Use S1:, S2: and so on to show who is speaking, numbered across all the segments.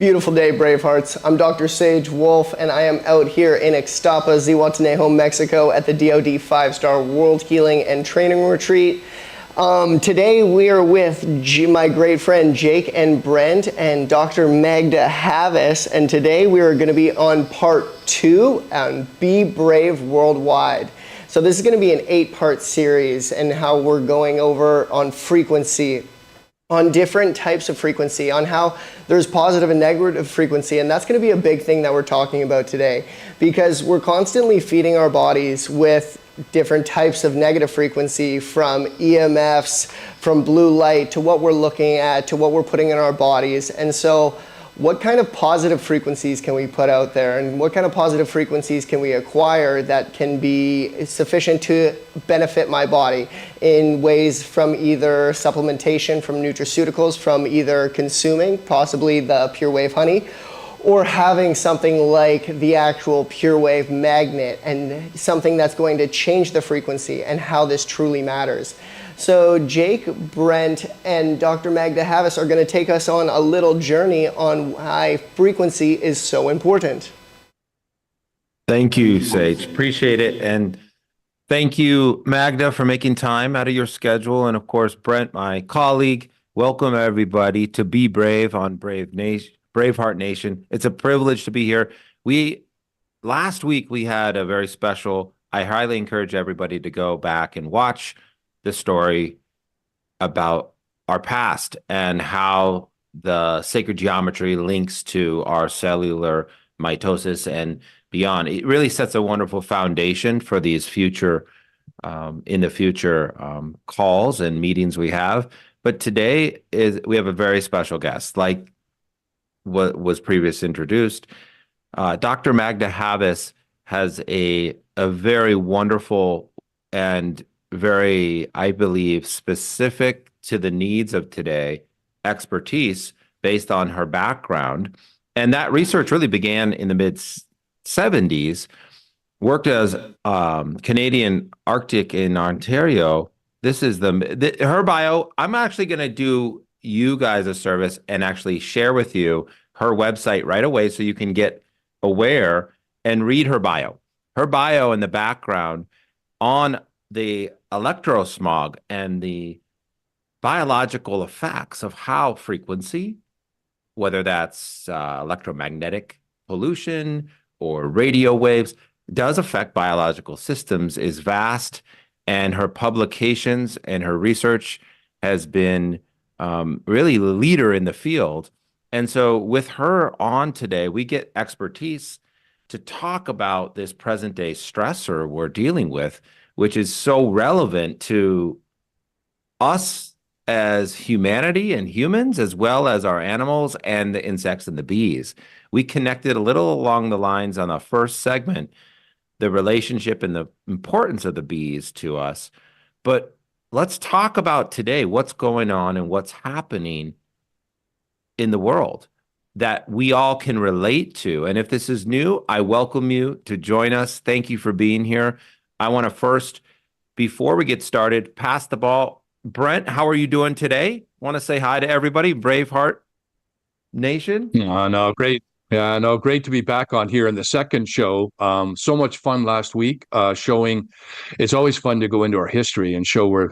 S1: Beautiful day, Bravehearts. I'm Dr. Sage Wolf, and I am out here in Ixtapa, Zihuatanejo, Mexico at the DoD 5-Star World Healing and Training Retreat. Today we are with my great friend Jake and Brent and Dr. Magda Havas, and today we are going to be on part 2 on Be Brave Worldwide. So this is going to be an 8-part series and how we're going over on frequency, on different types of frequency, on how there's positive and negative frequency, and that's going to be a big thing that we're talking about today, because we're constantly feeding our bodies with different types of negative frequency, from EMFs, from blue light, to what we're looking at, to what we're putting in our bodies. And so what kind of positive frequencies can we put out there, and what kind of positive frequencies can we acquire that can be sufficient to benefit my body in ways from either supplementation, from nutraceuticals, from either consuming possibly the Pure Wave honey, or having something like the actual Pure Wave magnet, and something that's going to change the frequency and how this truly matters. So Jake, Brent, and Dr. Magda Havas are going to take us on a little journey on why frequency is so important.
S2: Thank you, Sage. Appreciate it. And thank you, Magda, for making time out of your schedule. And of course, Brent, my colleague. Welcome everybody to Be Brave on Braveheart Nation. It's a privilege to be here. Last week we had a very special, I highly encourage everybody to go back and watch the story about our past and how the sacred geometry links to our cellular mitosis and beyond. It really sets a wonderful foundation for these future, in the future calls and meetings we have. But today we have a very special guest, like what was previously introduced. Dr. Magda Havas has a very wonderful and very, I believe, specific to the needs of today expertise based on her background. And that research really began in the mid-70s, worked as Canadian Arctic in Ontario. This is her bio. I'm actually going to do you guys a service and actually share with you her website right away so you can get aware and read her bio. Her bio in the background on the electrosmog and the biological effects of how frequency, whether that's electromagnetic pollution or radio waves, does affect biological systems, is vast. And her publications and her research has been really the leader in the field. And so with her on today, we get expertise to talk about this present day stressor we're dealing with, which is so relevant to us as humanity and humans, as well as our animals and the insects and the bees. We connected a little along the lines on the first segment, the relationship and the importance of the bees to us. But let's talk about today what's going on and what's happening in the world that we all can relate to. And if this is new, I welcome you to join us. Thank you for being here. I want to first, before we get started, pass the ball. Brent, how are you doing today? Want to say hi to everybody, Braveheart Nation?
S3: No, great. Yeah, no, great to be back on here in the second show. So much fun last week, showing. It's always fun to go into our history and show where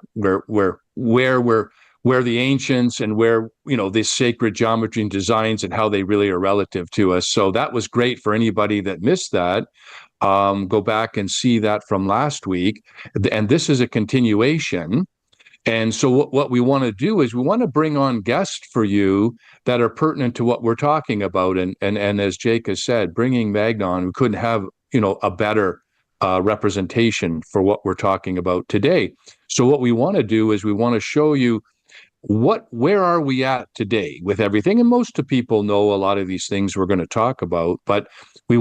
S3: the ancients and where, these sacred geometry and designs and how they really are relative to us. So that was great for anybody that missed that. Go back and see that from last week. And this is a continuation. And so what we want to do is we want to bring on guests for you that are pertinent to what we're talking about. And as Jake has said, bringing Magda on, we couldn't have, a better representation for what we're talking about today. So what we want to do is we want to show you where are we at today with everything. And most of people know a lot of these things we're going to talk about, but we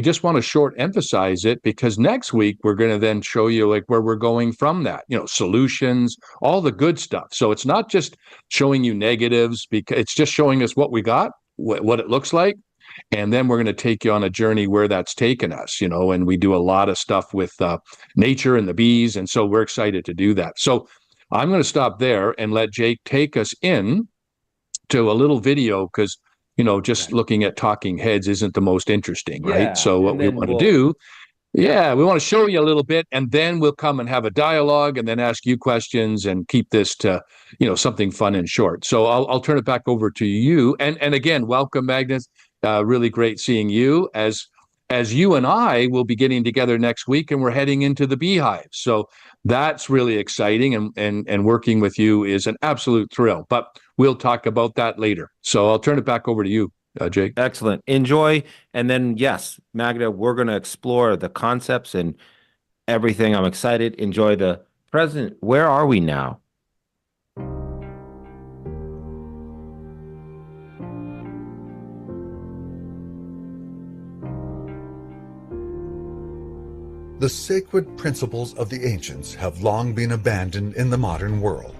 S3: just want to short emphasize it, because next week we're going to then show you like where we're going from that, solutions, all the good stuff. So it's not just showing you negatives, because it's just showing us what we got, what it looks like. And then we're going to take you on a journey where that's taken us, and we do a lot of stuff with nature and the bees. And so we're excited to do that. So I'm going to stop there and let Jake take us in to a little video, because just looking at talking heads isn't the most interesting, right?
S2: Yeah,
S3: So what
S2: and
S3: we
S2: then
S3: want to
S2: we'll
S3: do, yeah, we want to show you a little bit, and then we'll come and have a dialogue, and then ask you questions, and keep this to something fun and short. So I'll turn it back over to you, and again, welcome, Magnus. Really great seeing you as you and I will be getting together next week, and we're heading into the Beehive. So that's really exciting, and working with you is an absolute thrill. But we'll talk about that later. So I'll turn it back over to you, Jake.
S2: excellent. Enjoy. And then, yes, Magda, we're going to explore the concepts and everything. I'm excited. Enjoy the present. Where are we now?
S4: The sacred principles of the ancients have long been abandoned in the modern world.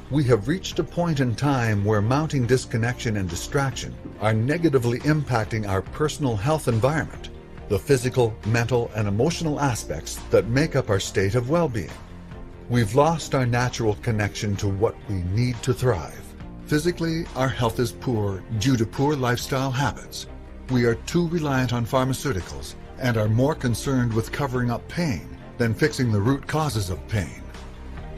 S4: We have reached a point in time where mounting disconnection and distraction are negatively impacting our personal health environment, the physical, mental, and emotional aspects that make up our state of well-being. We've lost our natural connection to what we need to thrive. Physically, our health is poor due to poor lifestyle habits. We are too reliant on pharmaceuticals and are more concerned with covering up pain than fixing the root causes of pain.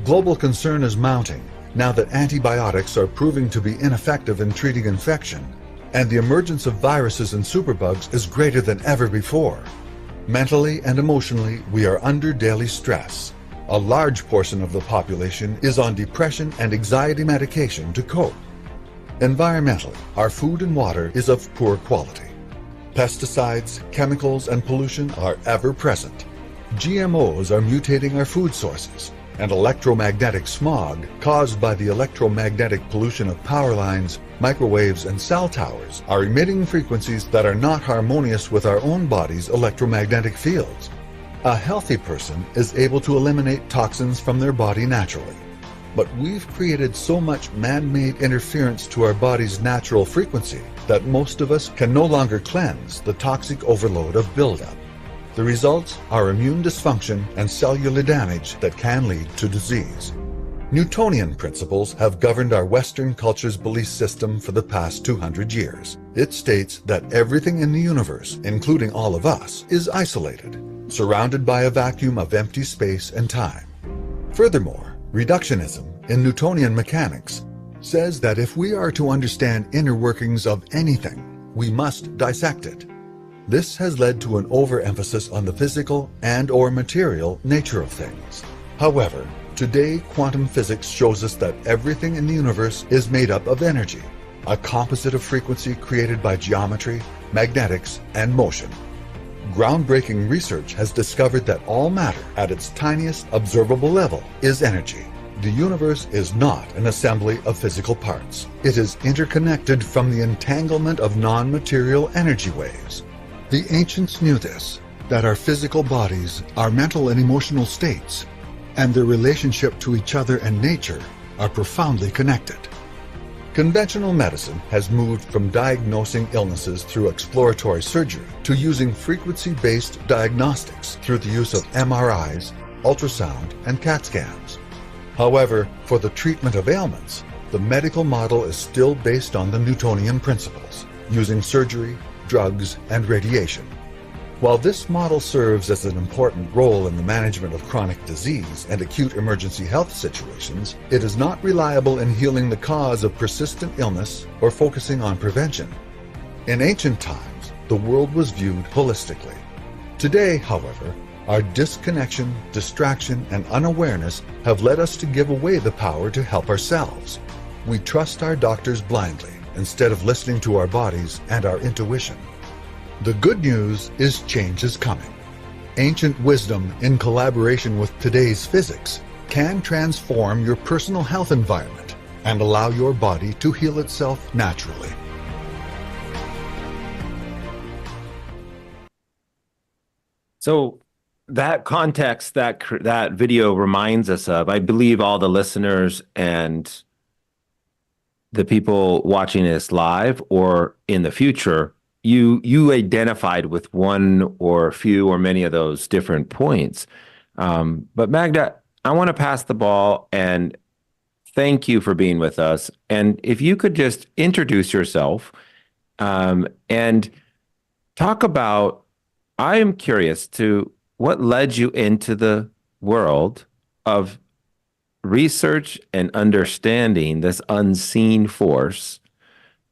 S4: Global concern is mounting now that antibiotics are proving to be ineffective in treating infection, and the emergence of viruses and superbugs is greater than ever before. Mentally and emotionally, we are under daily stress. A large portion of the population is on depression and anxiety medication to cope. Environmentally, our food and water is of poor quality. Pesticides, chemicals, and pollution are ever present. GMOs are mutating our food sources, and electromagnetic smog caused by the electromagnetic pollution of power lines, microwaves, and cell towers are emitting frequencies that are not harmonious with our own body's electromagnetic fields. A healthy person is able to eliminate toxins from their body naturally. But we've created so much man-made interference to our body's natural frequency that most of us can no longer cleanse the toxic overload of buildup. The results are immune dysfunction and cellular damage that can lead to disease. Newtonian principles have governed our Western culture's belief system for the past 200 years. It states that everything in the universe, including all of us, is isolated, surrounded by a vacuum of empty space and time. Furthermore, reductionism in Newtonian mechanics says that if we are to understand inner workings of anything, we must dissect it. This has led to an overemphasis on the physical and/or material nature of things. However, today quantum physics shows us that everything in the universe is made up of energy, a composite of frequency created by geometry, magnetics, and motion. Groundbreaking research has discovered that all matter at its tiniest observable level is energy. The universe is not an assembly of physical parts. It is interconnected from the entanglement of non-material energy waves. The ancients knew this, that our physical bodies, our mental and emotional states, and their relationship to each other and nature are profoundly connected. Conventional medicine has moved from diagnosing illnesses through exploratory surgery to using frequency-based diagnostics through the use of MRIs, ultrasound, and CAT scans. However, for the treatment of ailments, the medical model is still based on the Newtonian principles, using surgery, drugs, and radiation. While this model serves as an important role in the management of chronic disease and acute emergency health situations, it is not reliable in healing the cause of persistent illness or focusing on prevention. In ancient times, the world was viewed holistically. Today, however, our disconnection, distraction, and unawareness have led us to give away the power to help ourselves. We trust our doctors blindly instead of listening to our bodies and our intuition. The good news is change is coming. Ancient wisdom, in collaboration with today's physics, can transform your personal health environment and allow your body to heal itself naturally.
S2: So that context that video reminds us of, I believe all the listeners and the people watching this live or in the future, you identified with one or a few or many of those different points. But Magda, I want to pass the ball and thank you for being with us. And if you could just introduce yourself And talk about, I am curious to what led you into the world of research and understanding this unseen force,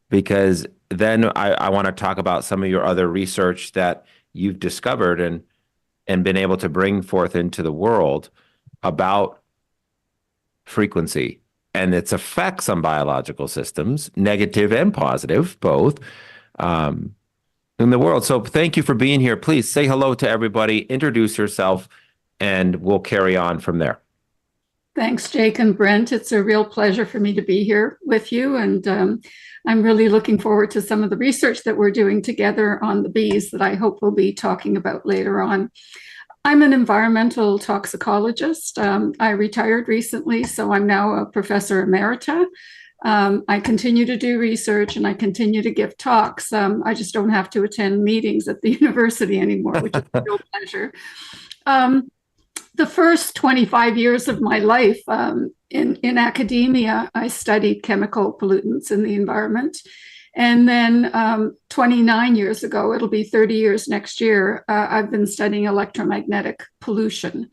S2: because then I want to talk about some of your other research that you've discovered and been able to bring forth into the world about frequency and its effects on biological systems, negative and positive, both, in the world. So thank you for being here. Please say hello to everybody, introduce yourself, and we'll carry on from there.
S5: Thanks, Jake and Brent. It's a real pleasure for me to be here with you. And I'm really looking forward to some of the research that we're doing together on the bees that I hope we'll be talking about later on. I'm an environmental toxicologist. I retired recently, so I'm now a professor emerita. I continue to do research and I continue to give talks. I just don't have to attend meetings at the university anymore, which is a real pleasure. The first 25 years of my life in academia, I studied chemical pollutants in the environment. And then 29 years ago, it'll be 30 years next year, I've been studying electromagnetic pollution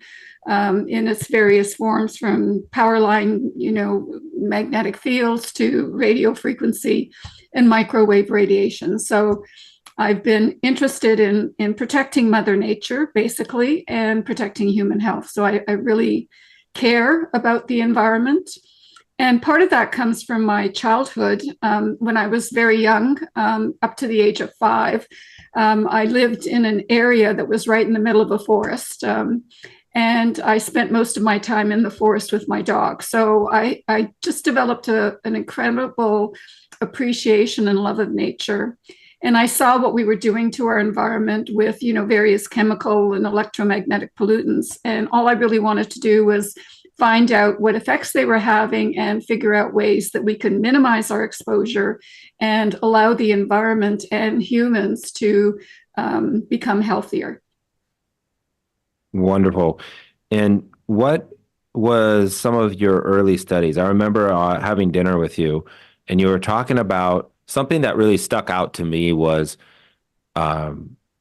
S5: in its various forms, from power line, magnetic fields to radio frequency and microwave radiation. So I've been interested in protecting Mother Nature, basically, and protecting human health. So I really care about the environment. And part of that comes from my childhood. When I was very young, up to the age of 5, I lived in an area that was right in the middle of a forest. And I spent most of my time in the forest with my dog. So I just developed an incredible appreciation and love of nature. And I saw what we were doing to our environment with, various chemical and electromagnetic pollutants. And all I really wanted to do was find out what effects they were having and figure out ways that we can minimize our exposure and allow the environment and humans to become healthier.
S2: Wonderful. And what was some of your early studies? I remember having dinner with you, and you were talking about something that really stuck out to me was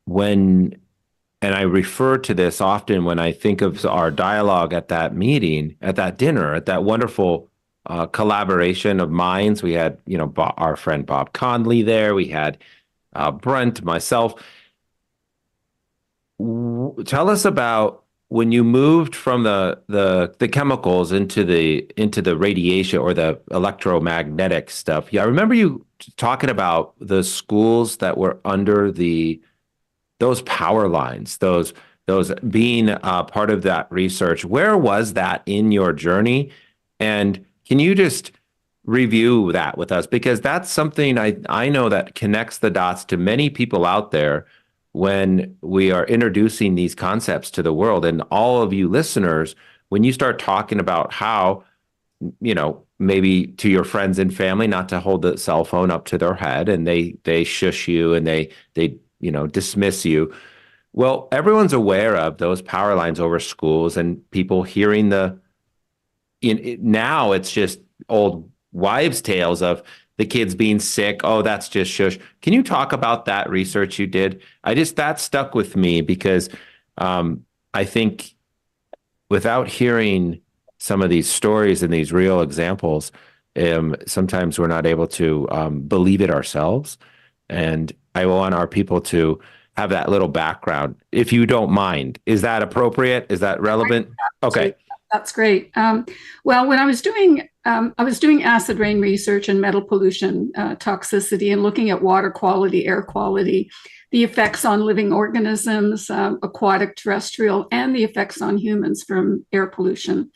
S2: when, and I refer to this often when I think of our dialogue at that meeting, at that dinner, at that wonderful collaboration of minds. We had, our friend Bob Conley there. We had Brent, myself. Tell us about when you moved from the chemicals into the radiation or the electromagnetic stuff. Yeah, I remember you talking about the schools that were under those power lines, those being part of that research. Where was that in your journey? And can you just review that with us? Because that's something I know that connects the dots to many people out there when we are introducing these concepts to the world. And all of you listeners, when you start talking about how, maybe to your friends and family, not to hold the cell phone up to their head, and they shush you and they dismiss you. Well, everyone's aware of those power lines over schools and people hearing now it's just old wives' tales of the kids being sick. Oh, that's just shush. Can you talk about that research you did? That stuck with me because I think without hearing some of these stories and these real examples, sometimes we're not able to believe it ourselves. And I want our people to have that little background, if you don't mind. Is that appropriate? Is that relevant? Okay.
S5: That's great. Well, when I was doing acid rain research and metal pollution toxicity and looking at water quality, air quality, the effects on living organisms, aquatic, terrestrial, and the effects on humans from air pollution.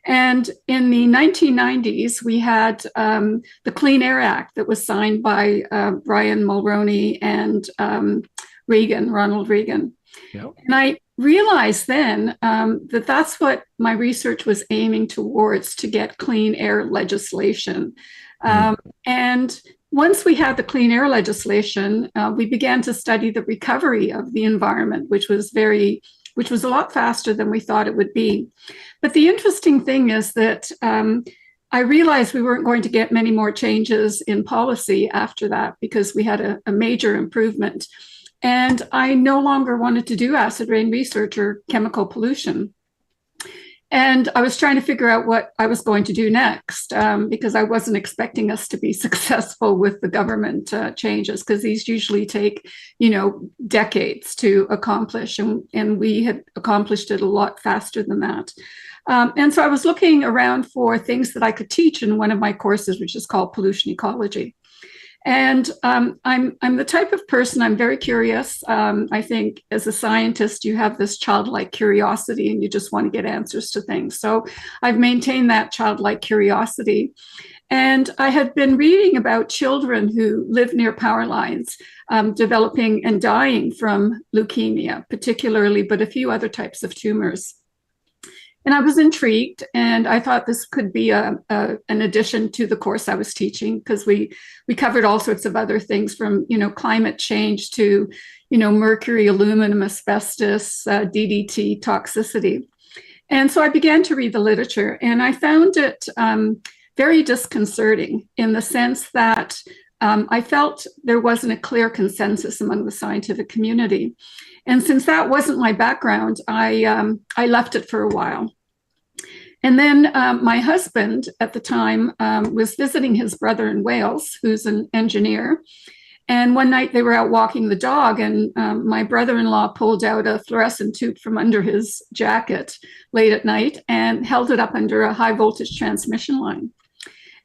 S5: And in the 1990s, we had the Clean Air Act that was signed by Brian Mulroney and Ronald Reagan. Yep. And I realized then that that's what my research was aiming towards, to get clean air legislation. And once we had the clean air legislation, we began to study the recovery of the environment, which was a lot faster than we thought it would be. But the interesting thing is that I realized we weren't going to get many more changes in policy after that because we had a major improvement. And I no longer wanted to do acid rain research or chemical pollution. And I was trying to figure out what I was going to do next because I wasn't expecting us to be successful with the government changes, because these usually take, decades to accomplish. And we had accomplished it a lot faster than that. And so I was looking around for things that I could teach in one of my courses, which is called pollution ecology. And I'm the type of person, I'm very curious. I think as a scientist, you have this childlike curiosity and you just want to get answers to things. So I've maintained that childlike curiosity. And I had been reading about children who live near power lines, developing and dying from leukemia, particularly, but a few other types of tumors. And I was intrigued, and I thought this could be an addition to the course I was teaching, because we covered all sorts of other things from, climate change to, mercury, aluminum, asbestos, DDT, toxicity. And so I began to read the literature, and I found it very disconcerting in the sense that I felt there wasn't a clear consensus among the scientific community. And since that wasn't my background, I left it for a while. And then my husband at the time was visiting his brother in Wales, who's an engineer. And one night they were out walking the dog, and my brother-in-law pulled out a fluorescent tube from under his jacket late at night and held it up under a high voltage transmission line.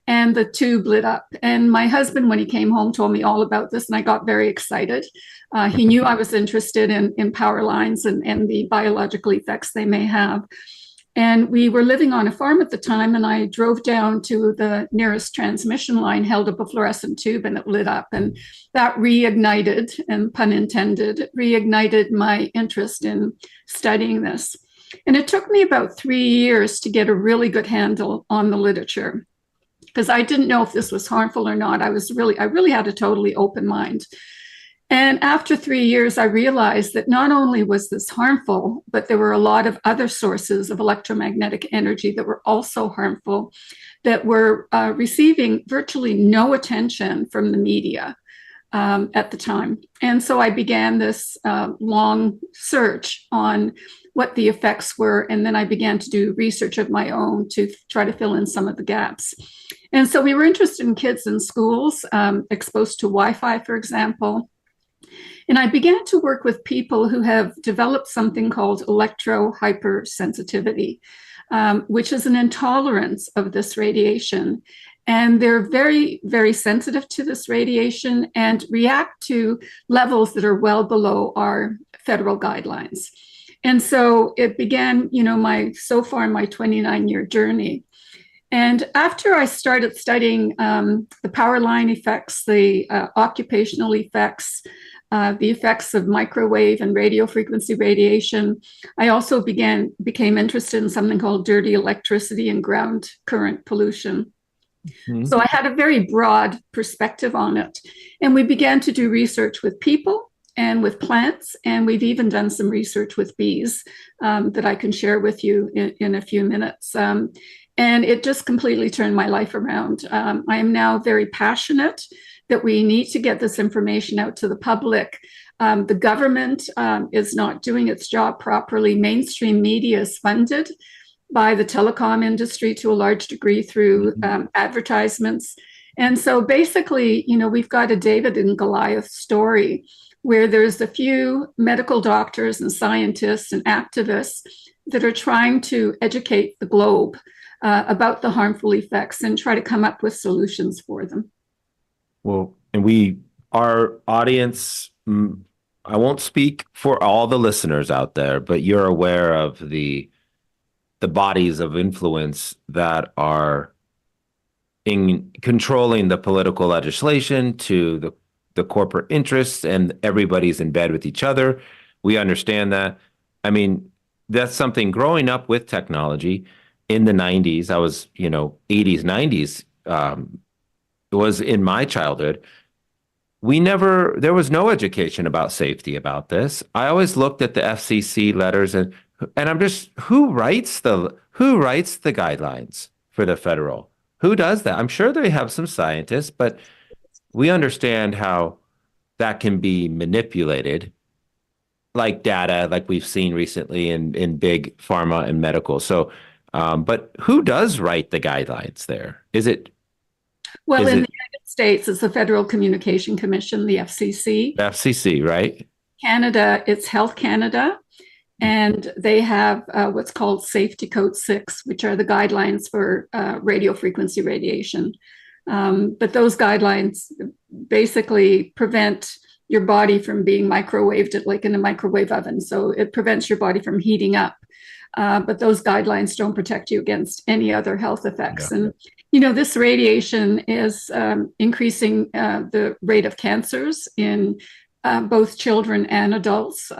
S5: And the tube lit up. And my husband, when he came home, told me all about this, and I got very excited. He knew I was interested in power lines and the biological effects they may have. And we were living on a farm at the time, and I drove down to the nearest transmission line, held up a fluorescent tube, and it lit up. And that reignited, and pun intended, reignited my interest in studying this. And it took me about 3 years to get a really good handle on the literature, because I didn't know if this was harmful or not. I really had a totally open mind. And after 3 years, I realized that not only was this harmful, but there were a lot of other sources of electromagnetic energy that were also harmful, that were receiving virtually no attention from the media at the time. And so I began this long search on what the effects were. And then I began to do research of my own to try to fill in some of the gaps. And so we were interested in kids in schools, exposed to Wi-Fi, for example. And I began to work with people who have developed something called electrohypersensitivity, which is an intolerance of this radiation. And they're very, very sensitive to this radiation and react to levels that are well below our federal guidelines. And so it began, my 29-year journey. And after I started studying the power line effects, the occupational effects, the effects of microwave and radio frequency radiation, I also became interested in something called dirty electricity and ground current pollution. Mm-hmm. So I had a very broad perspective on it. And we began to do research with people and with plants, and we've even done some research with bees that I can share with you in a few minutes. And it just completely turned my life around. I am now very passionate that we need to get this information out to the public. The government is not doing its job properly. Mainstream media is funded by the telecom industry to a large degree through advertisements. And so basically, we've got a David and Goliath story where there's a few medical doctors and scientists and activists that are trying to educate the globe about the harmful effects and try to come up with solutions for them.
S2: Well, and our audience, I won't speak for all the listeners out there, but you're aware of the bodies of influence that are in controlling the political legislation to the corporate interests, and everybody's in bed with each other. We understand that. I mean, that's something growing up with technology in the 90s. I was, 80s, 90s, it was in my childhood. There was no education about safety about this. I always looked at the FCC letters and I'm just, who writes the guidelines for the federal? Who does that? I'm sure they have some scientists, but we understand how that can be manipulated, like data, like we've seen recently in big pharma and medical. So, but who does write the guidelines there? Is it
S5: Well,
S2: is
S5: in
S2: it
S5: the United States, it's the Federal Communication Commission, the FCC.
S2: FCC, right?
S5: Canada, it's Health Canada, and they have what's called Safety Code 6, which are the guidelines for radio frequency radiation. But those guidelines basically prevent your body from being microwaved like in a microwave oven. So it prevents your body from heating up. But those guidelines don't protect you against any other health effects.
S2: Yeah.
S5: And, you know, this radiation is increasing the rate of cancers in both children and adults.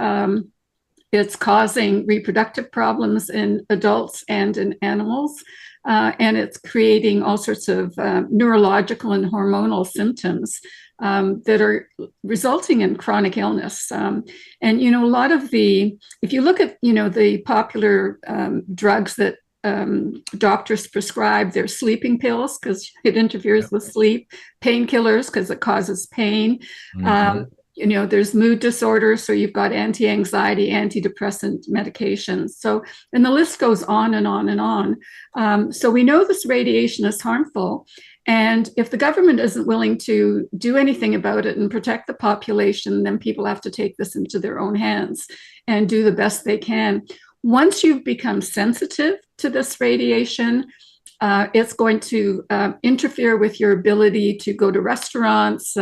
S5: It's causing reproductive problems in adults and in animals. And it's creating all sorts of neurological and hormonal symptoms that are resulting in chronic illness. And, you know, a lot of if you look at, you know, the popular drugs that doctors prescribe, they're sleeping pills because it interferes with sleep, painkillers because it causes pain. You know, there's mood disorders, so you've got anti-anxiety, antidepressant medications. So, and the list goes on and on and on. So we know this radiation is harmful. And if the government isn't willing to do anything about it and protect the population, then people have to take this into their own hands and do the best they can. Once you've become sensitive to this radiation, it's going to interfere with your ability to go to restaurants,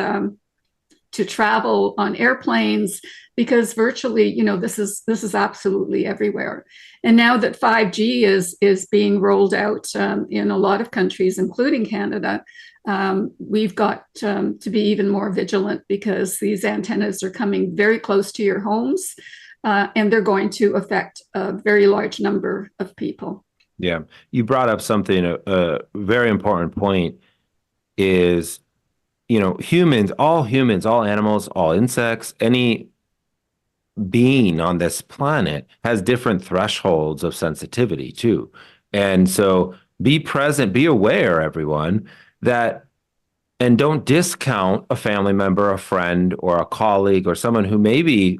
S5: to travel on airplanes, because virtually, you know, this is absolutely everywhere. And now that 5G is being rolled out in a lot of countries, including Canada, we've got to be even more vigilant because these antennas are coming very close to your homes, and they're going to affect a very large number of people.
S2: Yeah, you brought up something, a very important point is, you know, humans, all animals, all insects, any being on this planet has different thresholds of sensitivity too. And so be present, be aware, everyone, that, and don't discount a family member, a friend, or a colleague, or someone who may be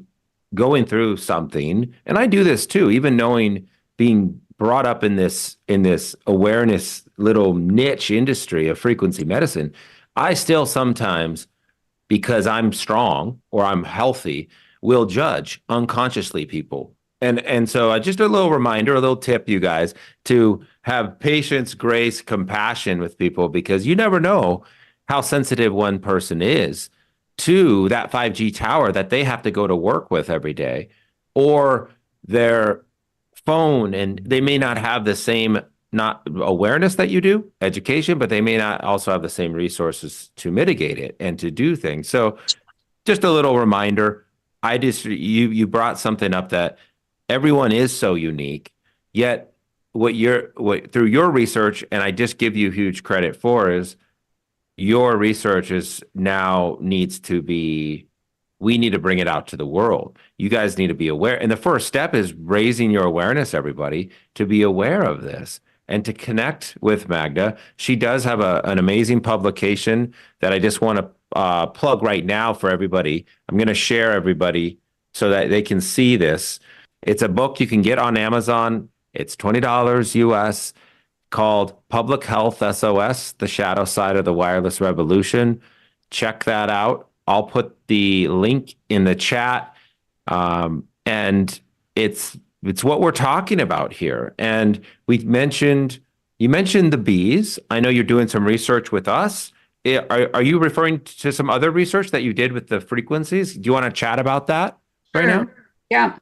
S2: going through something. And I do this too, even knowing, being brought up in this awareness little niche industry of frequency medicine. I still sometimes, because I'm strong or I'm healthy, will judge unconsciously people. And so just a little reminder, a little tip, you guys, to have patience, grace, compassion with people, because you never know how sensitive one person is to that 5G tower that they have to go to work with every day, or their phone, and they may not have the same not awareness that you do, education, but they may not also have the same resources to mitigate it and to do things. So just a little reminder, you brought something up that everyone is so unique, yet what through your research, and I just give you huge credit for, is your research we need to bring it out to the world. You guys need to be aware. And the first step is raising your awareness, everybody, to be aware of this and to connect with Magda. She does have an amazing publication that I just want to plug right now for everybody. I'm going to share everybody so that they can see this. It's a book you can get on Amazon. It's $20 US, called Public Health SOS, The Shadow Side of the Wireless Revolution. Check that out. I'll put the link in the chat. And it's what we're talking about here. And you mentioned the bees. I know you're doing some research with us. Are you referring to some other research that you did with the frequencies? Do you want to chat about that right now?
S5: Yeah.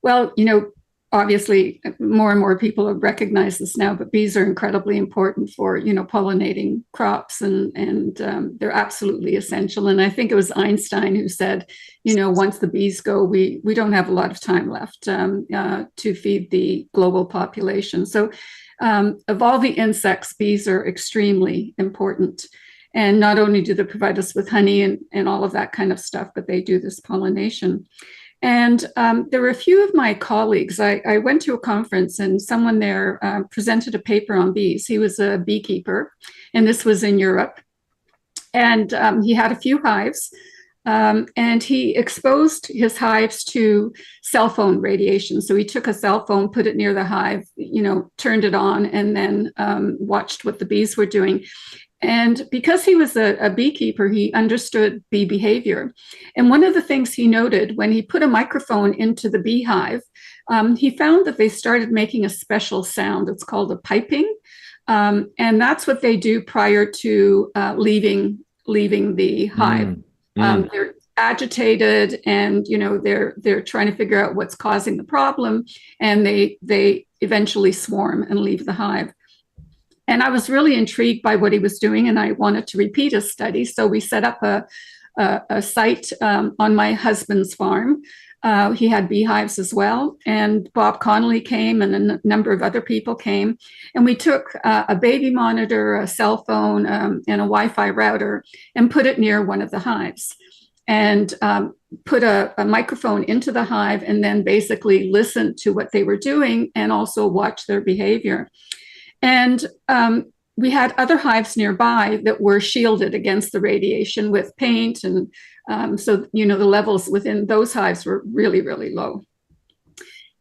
S5: Well, you know, obviously more and more people have recognized this now, but bees are incredibly important for, you know, pollinating crops, and they're absolutely essential. And I think it was Einstein who said, you know, once the bees go, we don't have a lot of time left to feed the global population. So of all the insects, bees are extremely important. And not only do they provide us with honey and all of that kind of stuff, but they do this pollination. And there were a few of my colleagues. I went to a conference and someone there presented a paper on bees. He was a beekeeper, and this was in Europe. And he had a few hives, and he exposed his hives to cell phone radiation. So he took a cell phone, put it near the hive, turned it on, and then watched what the bees were doing. And because he was a beekeeper, he understood bee behavior. And one of the things he noted when he put a microphone into the beehive, he found that they started making a special sound. It's called a piping. And that's what they do prior to leaving the hive. They're agitated, and they're trying to figure out what's causing the problem, and they eventually swarm and leave the hive. And I was really intrigued by what he was doing, and I wanted to repeat his study. So we set up a site on my husband's farm. He had beehives as well. And Bob Connolly came, and a number of other people came. And we took a baby monitor, a cell phone, and a Wi-Fi router, and put it near one of the hives. And put a microphone into the hive, and then basically listened to what they were doing and also watch their behavior. And we had other hives nearby that were shielded against the radiation with paint. And so, the levels within those hives were really, really low.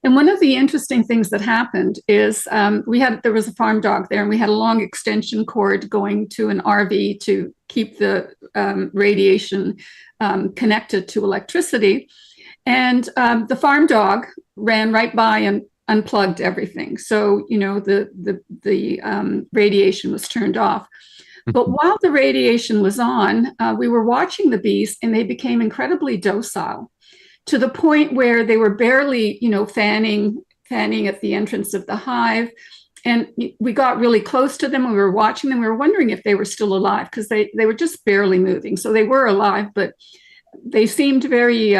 S5: And one of the interesting things that happened is there was a farm dog there, and we had a long extension cord going to an RV to keep the radiation connected to electricity. And the farm dog ran right by and unplugged everything. So, the radiation was turned off. But while the radiation was on, we were watching the bees, and they became incredibly docile, to the point where they were barely, fanning at the entrance of the hive. And we got really close to them. We were watching them. We were wondering if they were still alive, because they were just barely moving. So they were alive, but they seemed very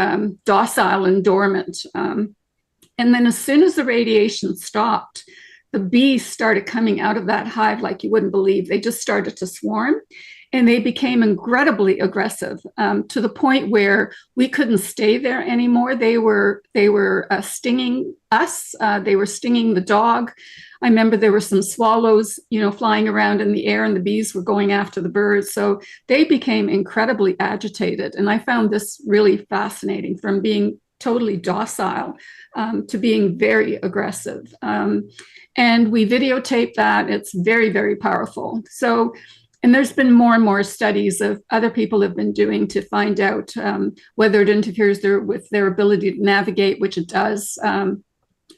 S5: docile and dormant. And then as soon as the radiation stopped, the bees started coming out of that hive like you wouldn't believe. They just started to swarm, and they became incredibly aggressive, to the point where we couldn't stay there anymore. They were stinging us. They were stinging the dog. I remember there were some swallows, flying around in the air, and the bees were going after the birds. So they became incredibly agitated. And I found this really fascinating, from being totally docile to being very aggressive. And we videotaped that. It's very, very powerful. So, and there's been more and more studies of other people have been doing to find out whether it interferes with their ability to navigate, which it does.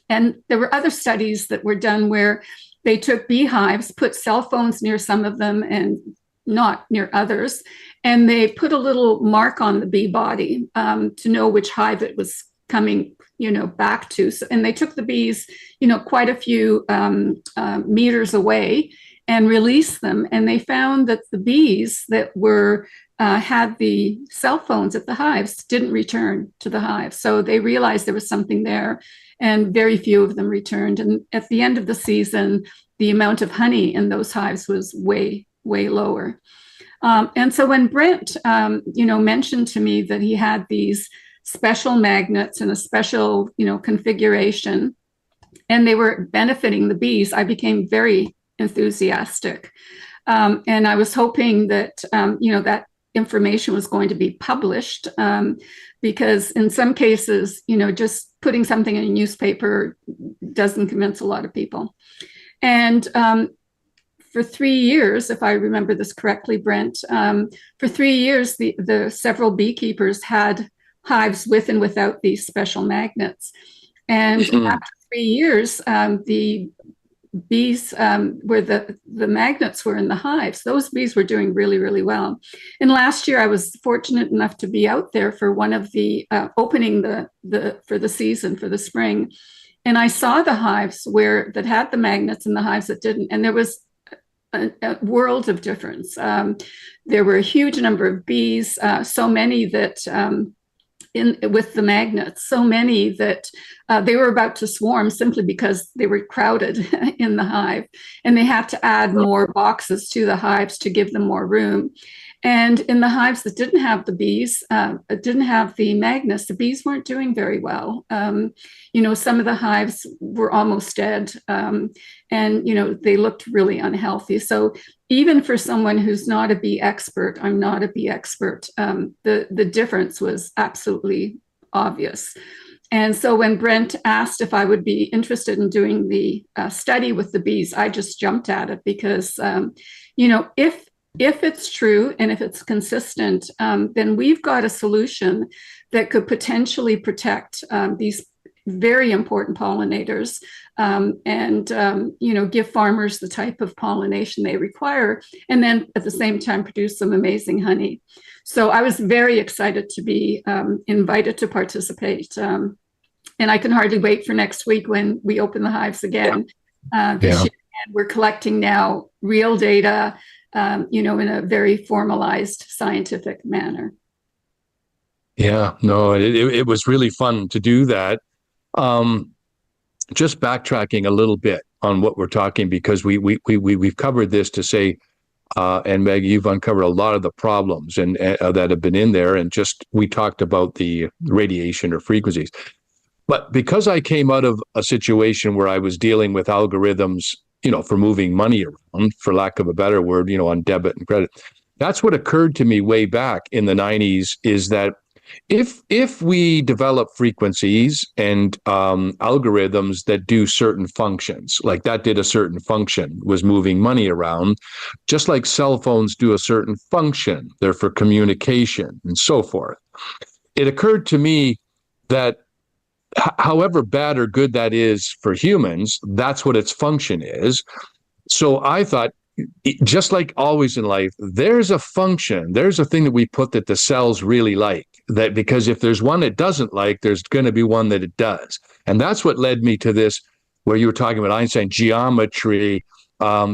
S5: And there were other studies that were done where they took beehives, put cell phones near some of them and not near others, and they put a little mark on the bee body to know which hive it was coming, back to. So, and they took the bees, quite a few meters away, and released them. And they found that the bees that were had the cell phones at the hives didn't return to the hive. So they realized there was something there, and very few of them returned. And at the end of the season, the amount of honey in those hives was way, way lower. And so when Brent, mentioned to me that he had these special magnets and a special, configuration, and they were benefiting the bees, I became very enthusiastic. And I was hoping that, that information was going to be published, because in some cases, just putting something in a newspaper doesn't convince a lot of people. And for 3 years, if I remember this correctly, Brent, for 3 years, the several beekeepers had hives with and without these special magnets. And after 3 years, the bees where the magnets were in the hives, those bees were doing really, really well. And last year I was fortunate enough to be out there for one of the opening for the season, for the spring. And I saw the hives that had the magnets and the hives that didn't. And there was a world of difference. There were a huge number of bees, so many that with the magnets, so many that they were about to swarm simply because they were crowded in the hive, and they had to add more boxes to the hives to give them more room. And in the hives that didn't have the bees, didn't have the Magnus, the bees weren't doing very well. Some of the hives were almost dead, and they looked really unhealthy. So even for someone who's not a bee expert, I'm not a bee expert, the difference was absolutely obvious. And so when Brent asked if I would be interested in doing the study with the bees, I just jumped at it because, if it's true and if it's consistent, then we've got a solution that could potentially protect these very important pollinators, and give farmers the type of pollination they require, and then at the same time produce some amazing honey. So I was very excited to be invited to participate, and I can hardly wait for next week when we open the hives again. This year. And we're collecting now real data, in a very formalized scientific manner.
S3: Yeah, no, it was really fun to do that. Just backtracking a little bit on what we're talking, because we've covered this to say, and Meg, you've uncovered a lot of the problems and that have been in there, and just we talked about the radiation or frequencies. But because I came out of a situation where I was dealing with algorithms, for moving money around, for lack of a better word, on debit and credit, that's what occurred to me way back in the 90s, is that if we develop frequencies and algorithms that do certain functions, like that did a certain function, was moving money around, just like cell phones do a certain function, they're for communication and so forth. It occurred to me that however bad or good that is for humans, that's what its function is. So I thought, just like always in life, there's a function, there's a thing that we put that the cells really like, that because if there's one it doesn't like, there's going to be one that it does. And that's what led me to this, where you were talking about Einstein geometry.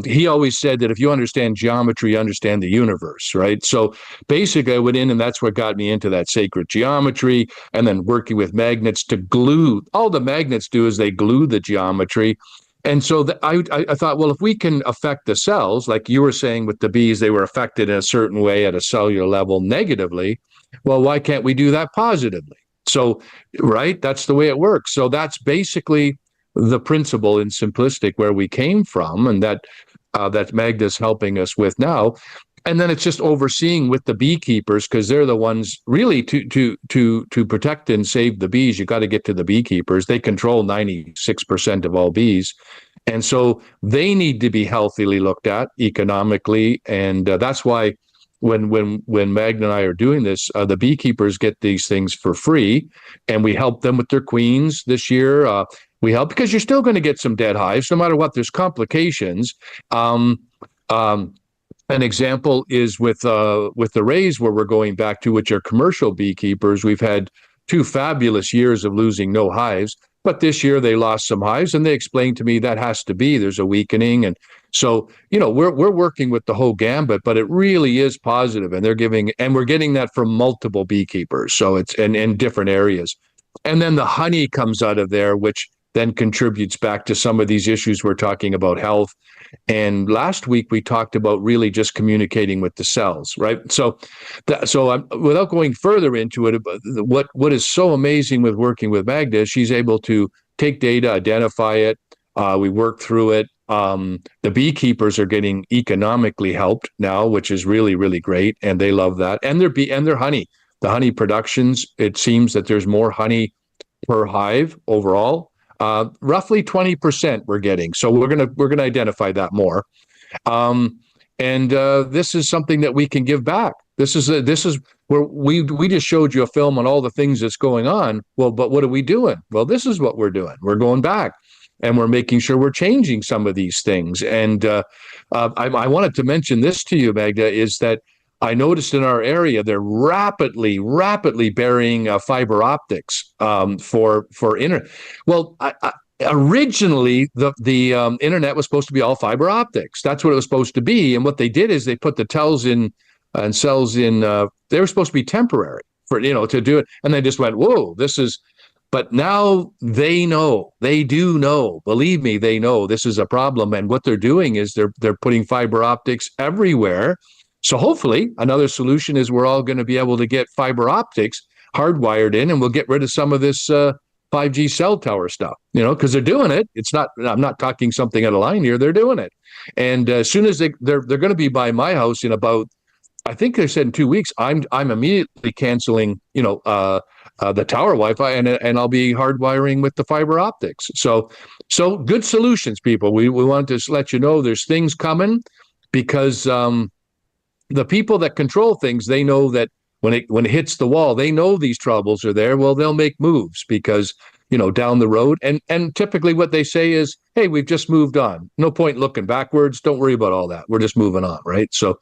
S3: He always said that if you understand geometry, you understand the universe, right? So basically I went in, and that's what got me into that sacred geometry, and then working with magnets to glue. All the magnets do is they glue the geometry. And so I thought, well, if we can affect the cells, like you were saying with the bees, they were affected in a certain way at a cellular level negatively. Well, why can't we do that positively? So, right, that's the way it works. So that's basically the principle in simplistic where we came from, and that Magda's helping us with now. And then it's just overseeing with the beekeepers, because they're the ones really to protect and save the bees. You got to get to the beekeepers. They control 96% of all bees, and so they need to be healthily looked at economically. And that's why when Magda and I are doing this, the beekeepers get these things for free, and we help them with their queens this year. We help because you're still going to get some dead hives, no matter what. There's complications. An example is with the rays, where we're going back to, which are commercial beekeepers. We've had 2 fabulous years of losing no hives, but this year they lost some hives, and they explained to me that has to be, there's a weakening. And so, we're working with the whole gambit, but it really is positive, and we're getting that from multiple beekeepers. So it's in different areas. And then the honey comes out of there, which then contributes back to some of these issues we're talking about, health. And last week we talked about really just communicating with the cells, right? So without going further into it, what is so amazing with working with Magda is she's able to take data, identify it. We work through it. The beekeepers are getting economically helped now, which is really, really great, and they love that. And their honey, the honey productions. It seems that there's more honey per hive overall. Roughly 20% we're getting. So we're gonna identify that more. And this is something that we can give back. This is where we just showed you a film on all the things that's going on. Well, but what are we doing? Well, this is what we're doing. We're going back, and we're making sure we're changing some of these things. And I wanted to mention this to you, Magda, is that I noticed in our area they're rapidly burying fiber optics for internet. Well, originally the internet was supposed to be all fiber optics. That's what it was supposed to be. And what they did is they put the cells in. They were supposed to be temporary for to do it, and they just went, whoa, this is. But now they do know. Believe me, they know this is a problem. And what they're doing is they're putting fiber optics everywhere. So hopefully another solution is we're all going to be able to get fiber optics hardwired in, and we'll get rid of some of this 5G cell tower stuff, because they're doing it. It's not, I'm not talking something out of line here. They're doing it. And as soon as they're going to be by my house in about, I think they said in 2 weeks, I'm immediately canceling, the tower Wi-Fi, and I'll be hardwiring with the fiber optics. So good solutions, people. We want to let you know there's things coming, because the people that control things, they know that when it hits the wall, they know these troubles are there. Well, they'll make moves because, down the road. And typically what they say is, hey, we've just moved on. No point looking backwards. Don't worry about all that. We're just moving on, right? So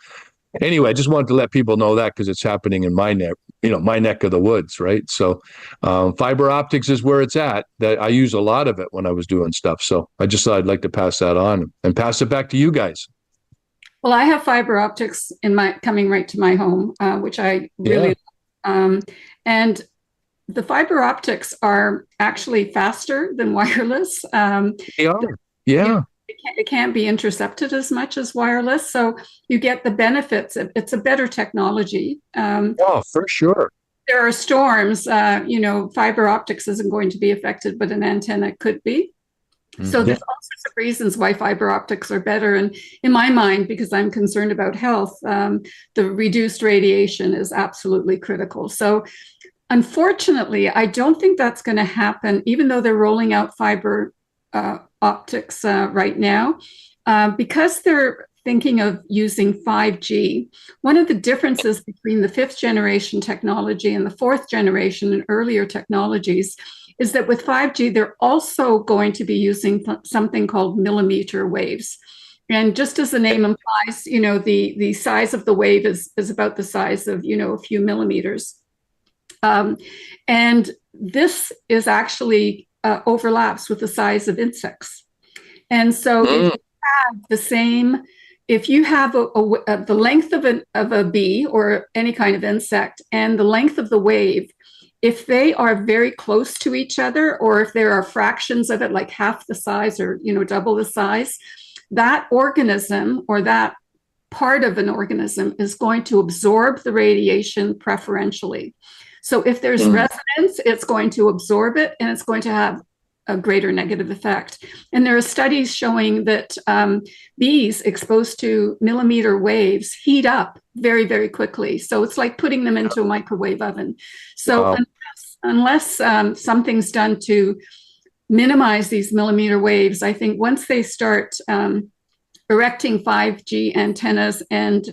S3: anyway, I just wanted to let people know that, because it's happening in my neck of the woods, right? So fiber optics is where it's at. That I use a lot of it when I was doing stuff. So I just thought I'd like to pass that on and pass it back to you guys.
S5: Well, I have fiber optics coming right to my home, which I really and the fiber optics are actually faster than wireless.
S3: They are, yeah.
S5: It can't be intercepted as much as wireless, so you get the benefits. It's a better technology.
S3: Oh, for sure.
S5: There are storms. Fiber optics isn't going to be affected, but an antenna could be. So there's all sorts of reasons why fiber optics are better. And in my mind, because I'm concerned about health, the reduced radiation is absolutely critical. So unfortunately, I don't think that's going to happen, even though they're rolling out fiber optics right now, because they're thinking of using 5G. One of the differences between the 5th generation technology and the 4th generation and earlier technologies is that with 5G, they're also going to be using something called millimeter waves. And just as the name implies, the size of the wave is about the size of, a few millimeters. And this is actually overlaps with the size of insects. And so if you have the same, if you have the length of a bee or any kind of insect and the length of the wave, if they are very close to each other, or if there are fractions of it, like half the size or, double the size, that organism or that part of an organism is going to absorb the radiation preferentially. So if there's resonance, it's going to absorb it, and it's going to have a greater negative effect. And there are studies showing that bees exposed to millimeter waves heat up very, very quickly. So it's like putting them into a microwave oven. So unless something's done to minimize these millimeter waves, I think once they start erecting 5G antennas and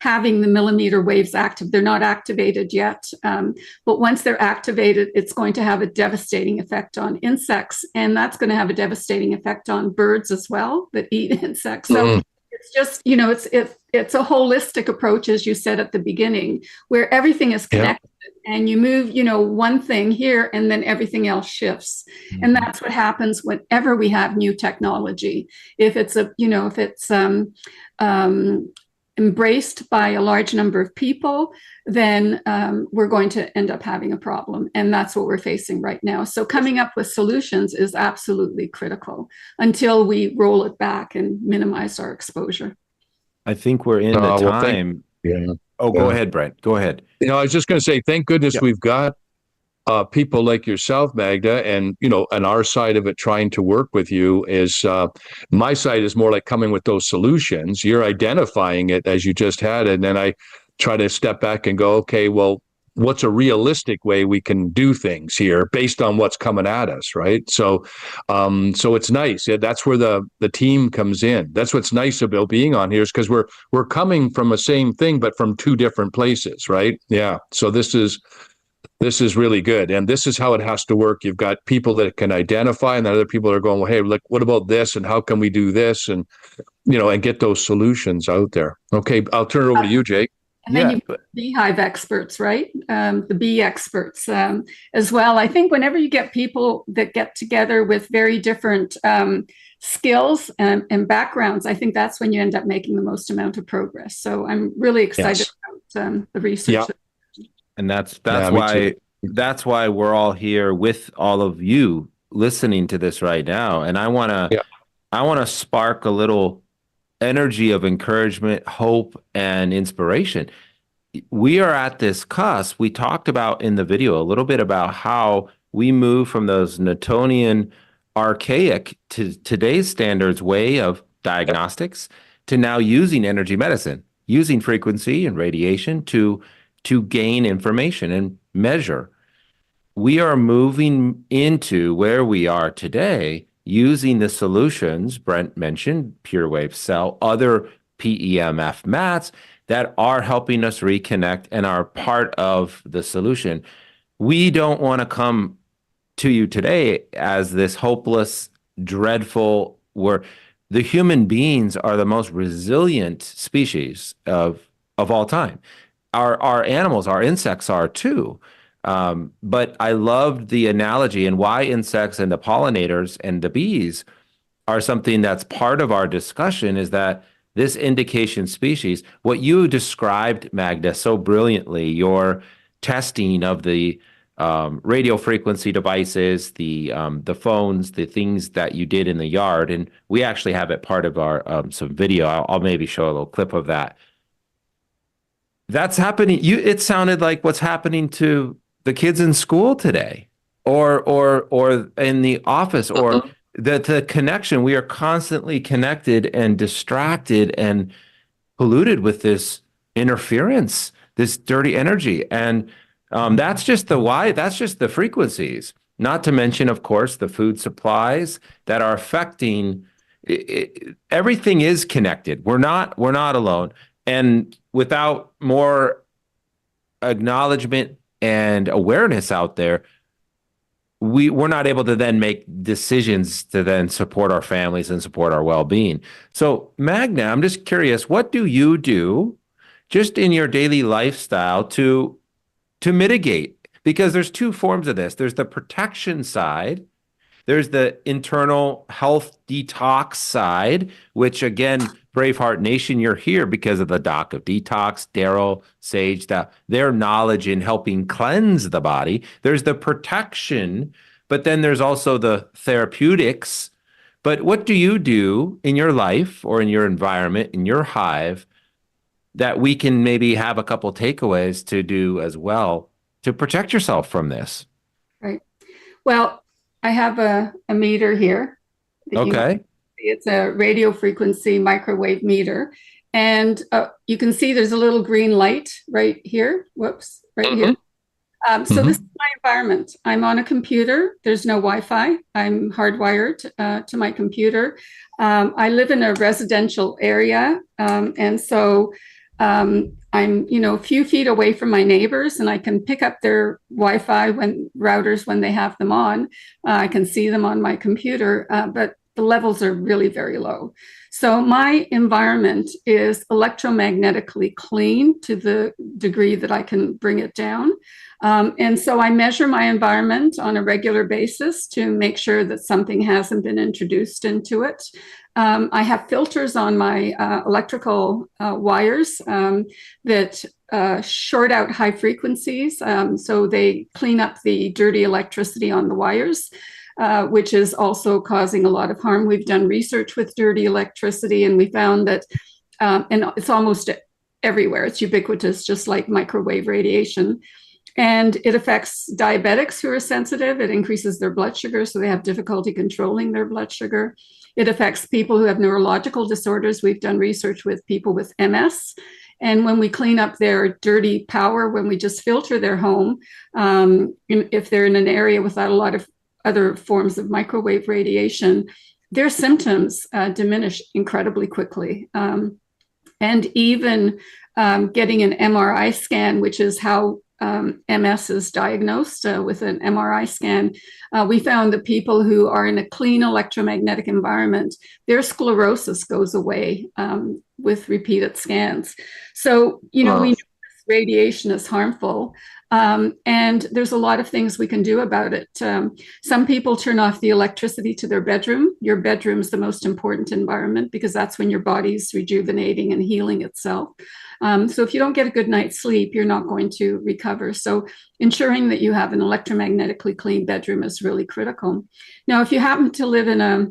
S5: having the millimeter waves active. They're not activated yet, but once they're activated, it's going to have a devastating effect on insects, and that's going to have a devastating effect on birds as well that eat insects. So it's just, it's a holistic approach, as you said at the beginning, where everything is connected. And you move, one thing here, and then everything else shifts. And that's what happens whenever we have new technology. If it's embraced by a large number of people, then we're going to end up having a problem. And that's what we're facing right now. So coming up with solutions is absolutely critical until we roll it back and minimize our exposure.
S2: I think we're in the time. Go ahead, Brent. Go ahead.
S3: I was just going to say, thank goodness we've got people like yourself, Magda, and and our side of it trying to work with you is my side is more like coming with those solutions. You're identifying it as you just had it, and then I try to step back and go, okay, well, what's a realistic way we can do things here based on what's coming at us, right? So it's nice. Yeah, that's where the team comes in. That's what's nice about being on here, is because we're coming from the same thing, but from two different places, right? Yeah. So this is really good, and this is how it has to work. You've got people that can identify, and then other people are going, well, hey, look, what about this, and how can we do this, and and get those solutions out there. Okay, I'll turn it over to you, Jake.
S5: And then you've got beehive experts, right? The bee experts as well. I think whenever you get people that get together with very different skills and backgrounds, I think that's when you end up making the most amount of progress. So I'm really excited about the research.
S2: Yeah. And that's why we're all here with all of you listening to this right now. And I want to spark a little energy of encouragement, hope, and inspiration. We are at this cusp. We talked about in the video a little bit about how we move from those Newtonian archaic to today's standards way of diagnostics to now using energy medicine, using frequency and radiation to gain information and measure. We are moving into where we are today using the solutions Brent mentioned, PureWave Cell, other PEMF mats that are helping us reconnect and are part of the solution. We don't want to come to you today as this hopeless, dreadful, where the human beings are the most resilient species of all time. Our animals, our insects are too. But I loved the analogy and why insects and the pollinators and the bees are something that's part of our discussion is that this indication species, what you described, Magda, so brilliantly, your testing of the radio frequency devices, the phones, the things that you did in the yard, and we actually have it part of our some video. I'll maybe show a little clip of that. That's happening. It sounded like what's happening to the kids in school today, or in the office, or the connection. We are constantly connected and distracted and polluted with this interference, this dirty energy, and that's just the why. That's just the frequencies. Not to mention, of course, the food supplies that are affecting. Everything is connected. We're not alone, and without more acknowledgement and awareness out there, we're not able to then make decisions to then support our families and support our well-being. So Magda, I'm just curious, what do you do just in your daily lifestyle to mitigate? Because there's two forms of this. There's the protection side. There's the internal health detox side, which again, Braveheart Nation, you're here because of the Doc of Detox, Daryl, Sage, their knowledge in helping cleanse the body. There's the protection, but then there's also the therapeutics. But what do you do in your life or in your environment, in your hive, that we can maybe have a couple takeaways to do as well to protect yourself from this?
S5: Right. Well, I have a meter here.
S2: Okay.
S5: It's a radio frequency microwave meter. And you can see there's a little green light right here. Whoops, right here. So this is my environment. I'm on a computer. There's no Wi-Fi. I'm hardwired to my computer. I live in a residential area. And so I'm, a few feet away from my neighbors, and I can pick up their Wi-Fi routers when they have them on. I can see them on my computer, but the levels are really very low. So my environment is electromagnetically clean to the degree that I can bring it down. And so I measure my environment on a regular basis to make sure that something hasn't been introduced into it. I have filters on my electrical wires that short out high frequencies. So they clean up the dirty electricity on the wires, which is also causing a lot of harm. We've done research with dirty electricity, and we found that, and it's almost everywhere, it's ubiquitous, just like microwave radiation. And it affects diabetics who are sensitive. It increases their blood sugar, so they have difficulty controlling their blood sugar. It affects people who have neurological disorders. We've done research with people with MS. And when we clean up their dirty power, when we just filter their home, if they're in an area without a lot of other forms of microwave radiation, their symptoms diminish incredibly quickly. And even getting an MRI scan, which is how MS is diagnosed with an MRI scan, we found that people who are in a clean electromagnetic environment, their sclerosis goes away with repeated scans. So, we know this radiation is harmful. And there's a lot of things we can do about it. Some people turn off the electricity to their bedroom. Your bedroom is the most important environment because that's when your body's rejuvenating and healing itself. So if you don't get a good night's sleep, you're not going to recover. So ensuring that you have an electromagnetically clean bedroom is really critical. Now, if you happen to live in a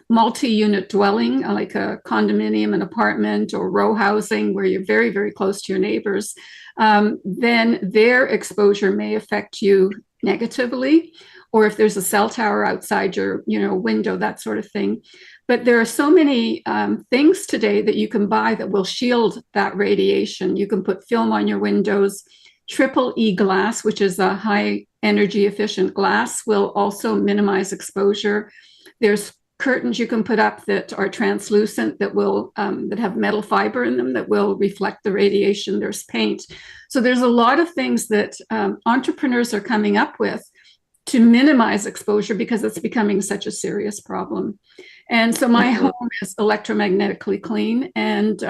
S5: multi-unit dwelling, like a condominium, an apartment, or row housing where you're very, very close to your neighbors, then their exposure may affect you negatively. Or if there's a cell tower outside your, window, that sort of thing. But there are so many things today that you can buy that will shield that radiation. You can put film on your windows. Triple E glass, which is a high energy efficient glass, will also minimize exposure. There's curtains you can put up that are translucent, that will that have metal fiber in them that will reflect the radiation. There's paint. So there's a lot of things that entrepreneurs are coming up with to minimize exposure because it's becoming such a serious problem. And so my home is electromagnetically clean, and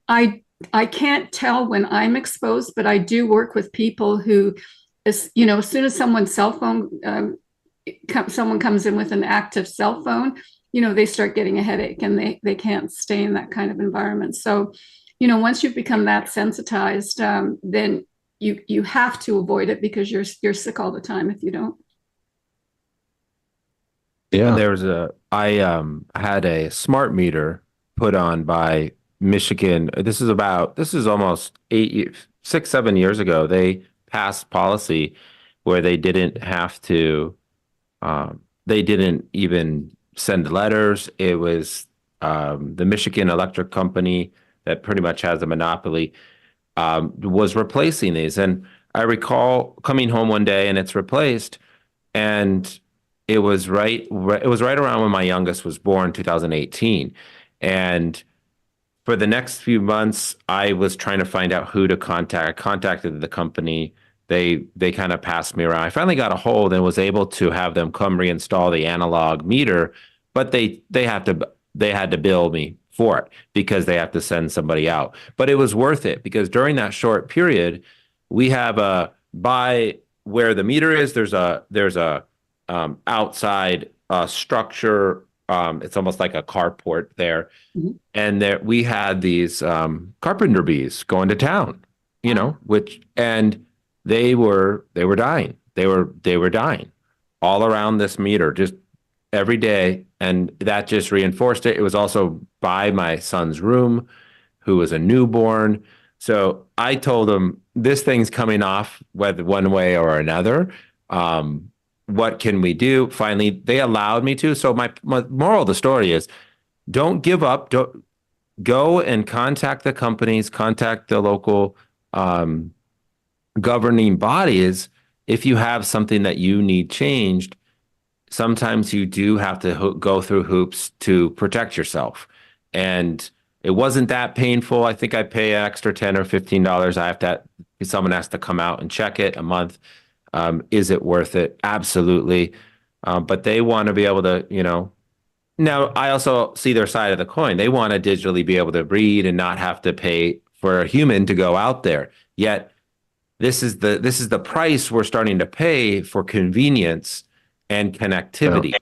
S5: I can't tell when I'm exposed, but I do work with people who, as soon as someone's cell phone, someone comes in with an active cell phone, they start getting a headache, and they can't stay in that kind of environment. So, once you've become that sensitized, then you have to avoid it because you're sick all the time if you don't.
S3: Yeah.
S2: I had a smart meter put on by Michigan. This is almost 6, 7 years ago. They passed policy where they didn't have to, they didn't even send letters. It was the Michigan Electric Company that pretty much has a monopoly, was replacing these. And I recall coming home one day and it's replaced, and it was right around when my youngest was born, 2018. And for the next few months, I was trying to find out who to contact. I contacted the company. They kind of passed me around. I finally got a hold and was able to have them come reinstall the analog meter, but they had to bill me for it because they have to send somebody out. But it was worth it because during that short period, we have by where the meter is, there's a outside structure. It's almost like a carport there. Mm-hmm. And there we had these carpenter bees going to town, and they were dying. They were dying all around this meter just every day. And that just reinforced it. It was also by my son's room, who was a newborn. So I told him, this thing's coming off whether one way or another. What can we do? Finally, they allowed me to. So my moral of the story is, don't give up. Don't go and contact the companies, contact the local governing bodies. If you have something that you need changed, sometimes you do have to go through hoops to protect yourself. And it wasn't that painful. I think I pay an extra $10 or $15. Someone has to come out and check it a month. Is it worth it? Absolutely. But they want to be able to, now I also see their side of the coin. They want to digitally be able to read and not have to pay for a human to go out there. Yet this is the price we're starting to pay for convenience and connectivity.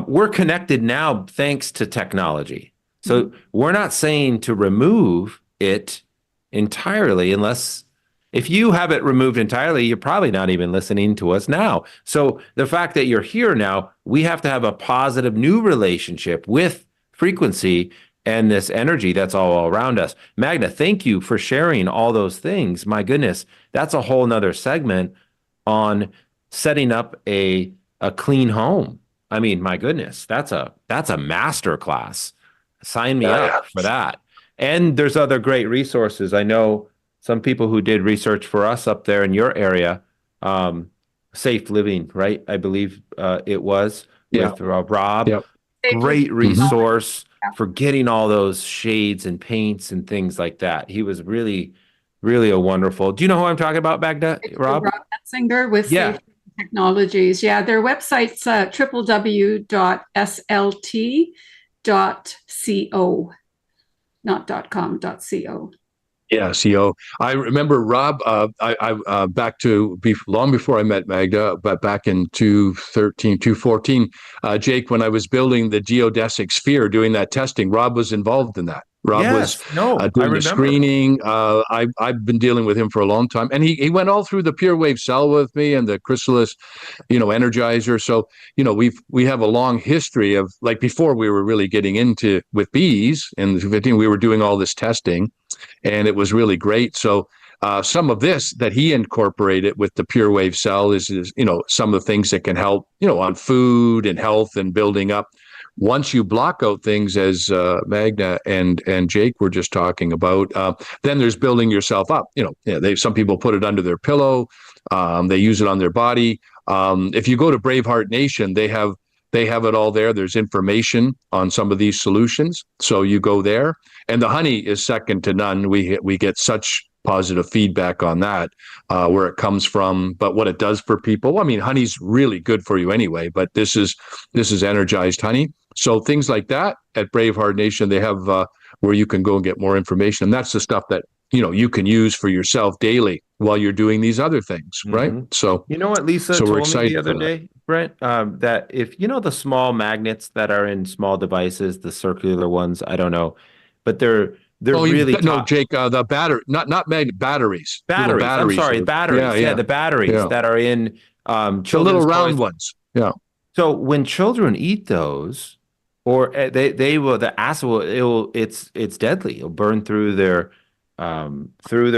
S2: We're connected now thanks to technology. So we're not saying to remove it entirely unless if you have it removed entirely, you're probably not even listening to us now. So the fact that you're here now, we have to have a positive new relationship with frequency and this energy that's all around us. Magda, thank you for sharing all those things. My goodness, that's a whole nother segment on setting up a clean home. I mean, my goodness, that's a master class. Sign me up for that. And there's other great resources. I know some people who did research for us up there in your area, Safe Living, right? I believe it was with Rob. Yep. Great resource for getting all those shades and paints and things like that. He was really, really a wonderful. Do you know who I'm talking about, Magda? Rob
S5: Metzinger with Safe Technologies. Yeah, their website's www.slt.co, not .com, .co.
S3: Yeah, CO. I remember Rob. I back to long before I met Magda, but back in 2013, 2014, Jake, when I was building the geodesic sphere, doing that testing, Rob was involved in that. Rob was
S2: Yes, no, I
S3: doing the
S2: remember.
S3: screening. I've been dealing with him for a long time, and he went all through the Pure Wave cell with me and the Chrysalis, energizer. So we have a long history of, like, before we were really getting into with bees in 15, we were doing all this testing, and it was really great. So some of this that he incorporated with the Pure Wave cell is some of the things that can help on food and health and building up. Once you block out things, as Magda and Jake were just talking about, then there's building yourself up. Some people put it under their pillow, they use it on their body. If you go to Braveheart Nation, they have it all there. There's information on some of these solutions, so you go there. And the honey is second to none. We get such positive feedback on that, where it comes from, but what it does for people. I mean, honey's really good for you anyway, but this is energized honey. So things like that at Braveheart Nation, they have where you can go and get more information. And that's the stuff that, you can use for yourself daily while you're doing these other things, right? So,
S2: You know what Lisa
S3: So we're
S2: told me
S3: excited
S2: the other
S3: for that.
S2: day, Brent? That if the small magnets that are in small devices, the circular ones, I don't know, but they're really
S3: no,
S2: top
S3: Jake, the battery, not batteries. Little
S2: batteries. I'm sorry, batteries. Yeah, the batteries
S3: Yeah.
S2: that are in
S3: The
S2: children's
S3: little round
S2: toys.
S3: ones. Yeah.
S2: So when children eat those, or they will, the acid it's deadly. It'll burn through their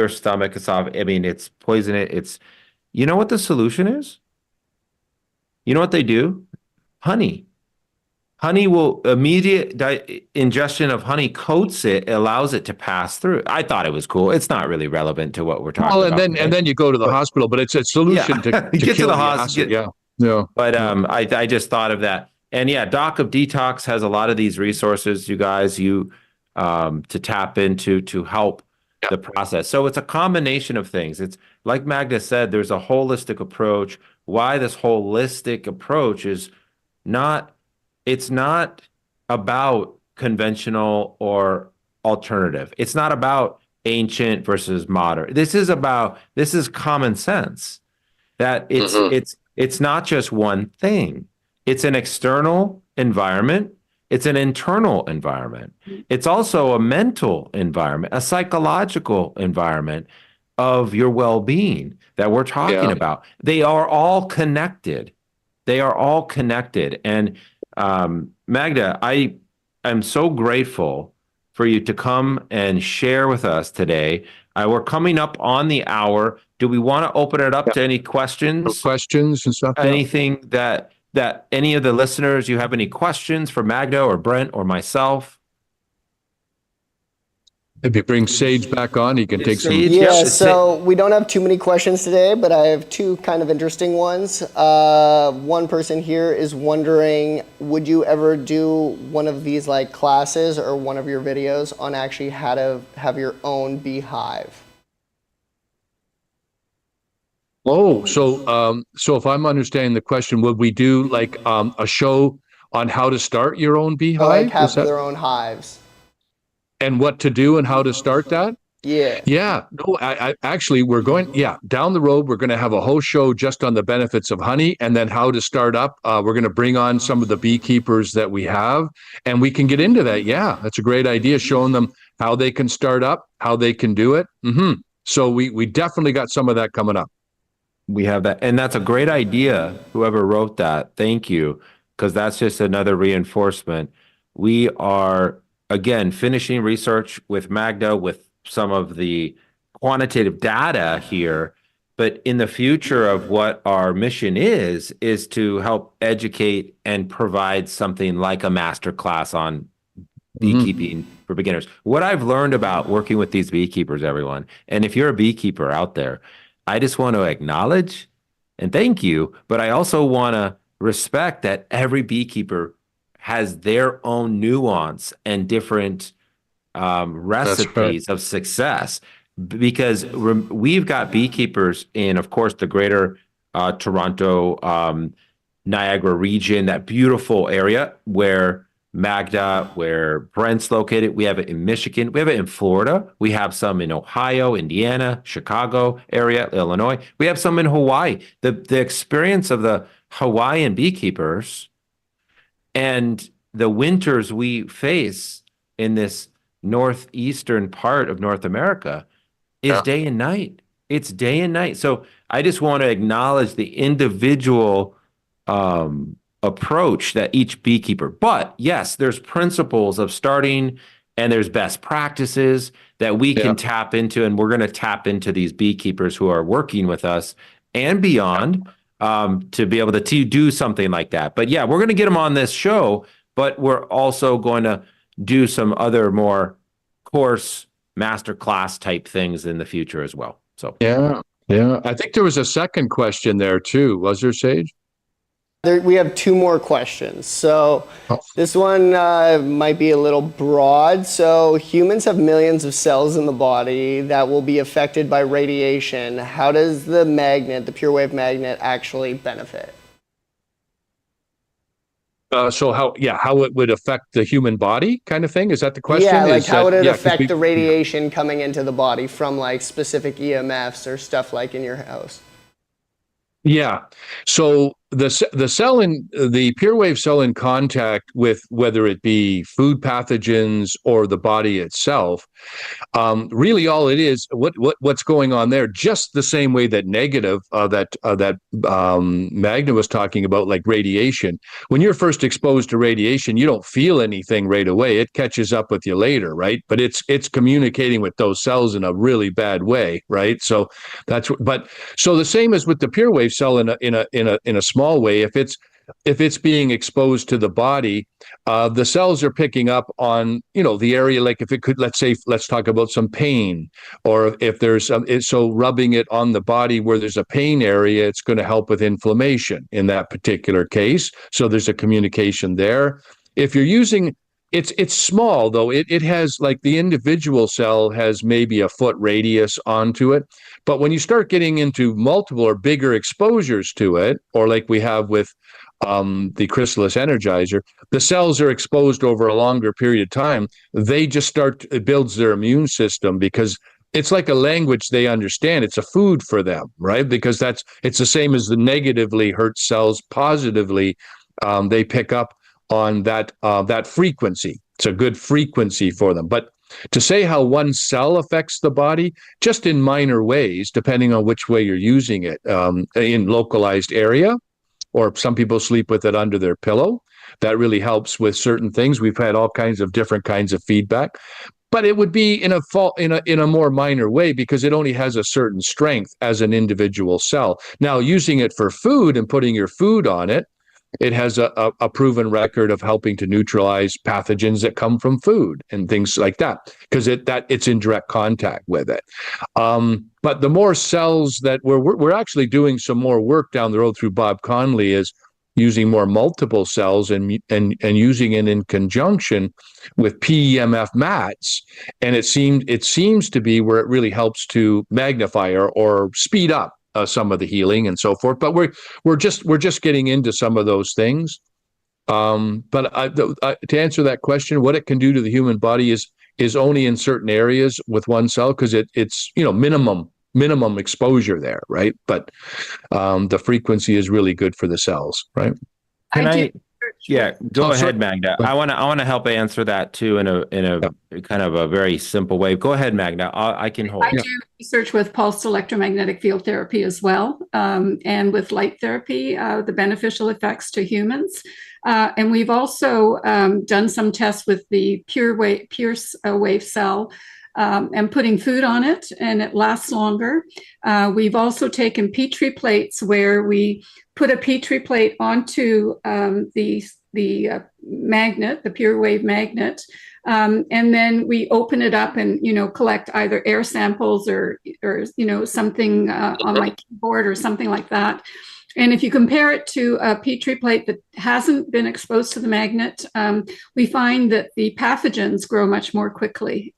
S2: stomach. It's poison. It's you know what the solution is? You know what they do? Honey. Honey will ingestion of honey coats it, allows it to pass through. I thought it was cool. It's not really relevant to what we're talking
S3: Well,
S2: about.
S3: and then you go to the hospital, but it's a solution to
S2: You get to
S3: kill
S2: the
S3: the
S2: hospital.
S3: acid. Yeah.
S2: But I just thought of that. And yeah, Doc of Detox has a lot of these resources, you guys, to tap into to help the process. So it's a combination of things. It's like Magda said, there's a holistic approach. Why this holistic approach is it's not about conventional or alternative. It's not about ancient versus modern. This is common sense. That it's not just one thing. It's an external environment. It's an internal environment. It's also a mental environment, a psychological environment of your well-being that we're talking about. They are all connected. And Magda, I am so grateful for you to come and share with us today. We're coming up on the hour. Do we want to open it up to any questions?
S3: Questions and stuff.
S2: Anything that any of the listeners, you have any questions for Magda or Brent or myself?
S3: If you bring Sage back on, he can take some.
S2: Sage,
S1: Yeah,
S2: Yep.
S1: so we don't have too many questions today, but I have two kind of interesting ones. One person here is wondering, would you ever do one of these like classes or one of your videos on actually how to have your own beehive?
S3: Oh, so if I'm understanding the question, would we do like a show on how to start your own
S1: Or
S3: beehive?
S1: like have
S3: Is that-
S1: their own hives?
S3: and what to do and how to start that?
S1: Yeah.
S3: Yeah, no, I actually, we're going, down the road, we're going to have a whole show just on the benefits of honey and then how to start up. We're going to bring on some of the beekeepers that we have and we can get into that. Yeah, that's a great idea, showing them how they can start up, how they can do it. So we definitely got some of that coming up.
S2: We have that. And that's a great idea. Whoever wrote that, thank you. Because that's just another reinforcement. We are, again, finishing research with Magda with some of the quantitative data here. But in the future of what our mission is to help educate and provide something like a master class on beekeeping for beginners. What I've learned about working with these beekeepers, everyone, and if you're a beekeeper out there, I just want to acknowledge and thank you, but I also want to respect that every beekeeper has their own nuance and different recipes of success, because we've got beekeepers in, of course, the greater Toronto, Niagara region, that beautiful area where Magda, where Brent's located. We have it in Michigan. We have it in Florida. We have some in Ohio, Indiana, Chicago area, Illinois. We have some in Hawaii. The experience of the Hawaiian beekeepers and the winters we face in this northeastern part of North America is day and night. It's day and night. So I just want to acknowledge the individual approach that each beekeeper, but yes, there's principles of starting and there's best practices that we can tap into, and we're going to tap into these beekeepers who are working with us and beyond to be able to do something like that. But yeah, we're going to get them on this show, but we're also going to do some other more course masterclass type things in the future as well. So
S3: Yeah. I think there was a second question there too. Was there, Sage?
S1: We have two more questions. So this one might be a little broad. So humans have millions of cells in the body that will be affected by radiation. How does the magnet, the pure wave magnet, actually benefit?
S3: So how it would affect the human body kind of thing? Is that the question?
S1: Yeah, like
S3: Is
S1: how would
S3: that-
S1: it
S3: yeah, 'cause
S1: affect
S3: we-
S1: the radiation coming into the body from like specific EMFs or stuff like in your house?
S3: Yeah. So the cell in the pure wave cell in contact with whether it be food pathogens or the body itself, really all it is what's going on there, just the same way that negative that Magna was talking about, like radiation. When you're first exposed to radiation, you don't feel anything right away. It catches up with you later, right? But it's communicating with those cells in a really bad way, right? So so the same as with the pure wave cell in a small way. If it's being exposed to the body, the cells are picking up on, the area, like if it could, let's talk about some pain, or if there's so rubbing it on the body where there's a pain area, it's going to help with inflammation in that particular case. So there's a communication there. If you're using it's small though. It has, like, the individual cell has maybe a foot radius onto it. But when you start getting into multiple or bigger exposures to it, or like we have with the Chrysalis Energizer, the cells are exposed over a longer period of time. It builds their immune system because it's like a language they understand. It's a food for them, right? Because it's the same as the negatively hurt cells. Positively, they pick up on that frequency. It's a good frequency for them. But to say how one cell affects the body, just in minor ways, depending on which way you're using it, in localized area, or some people sleep with it under their pillow. That really helps with certain things. We've had all kinds of different kinds of feedback, but it would be in a more minor way because it only has a certain strength as an individual cell. Now, using it for food and putting your food on it, it has a proven record of helping to neutralize pathogens that come from food and things like that, because it's in direct contact with it. But the more cells that we're actually doing some more work down the road through Bob Conley is using more multiple cells and using it in conjunction with PEMF mats, and it seems to be where it really helps to magnify or speed up some of the healing and so forth. But we're just getting into some of those things. But to answer that question, what it can do to the human body is only in certain areas with one cell, because it's minimum exposure there, right? But the frequency is really good for the cells, right?
S2: Yeah, go
S3: Oh,
S2: ahead,
S3: sorry.
S2: Magda. I want to help answer that too in a kind of a very simple way. Go ahead, Magda. I can hold.
S5: I do research with pulsed electromagnetic field therapy as well, and with light therapy, the beneficial effects to humans. And we've also done some tests with the pure wave cell and putting food on it, and it lasts longer. We've also taken Petri plates where we put a Petri plate onto the magnet, the pure wave magnet, and then we open it up and collect either air samples or something on my keyboard or something like that. And if you compare it to a Petri plate that hasn't been exposed to the magnet, we find that the pathogens grow much more quickly.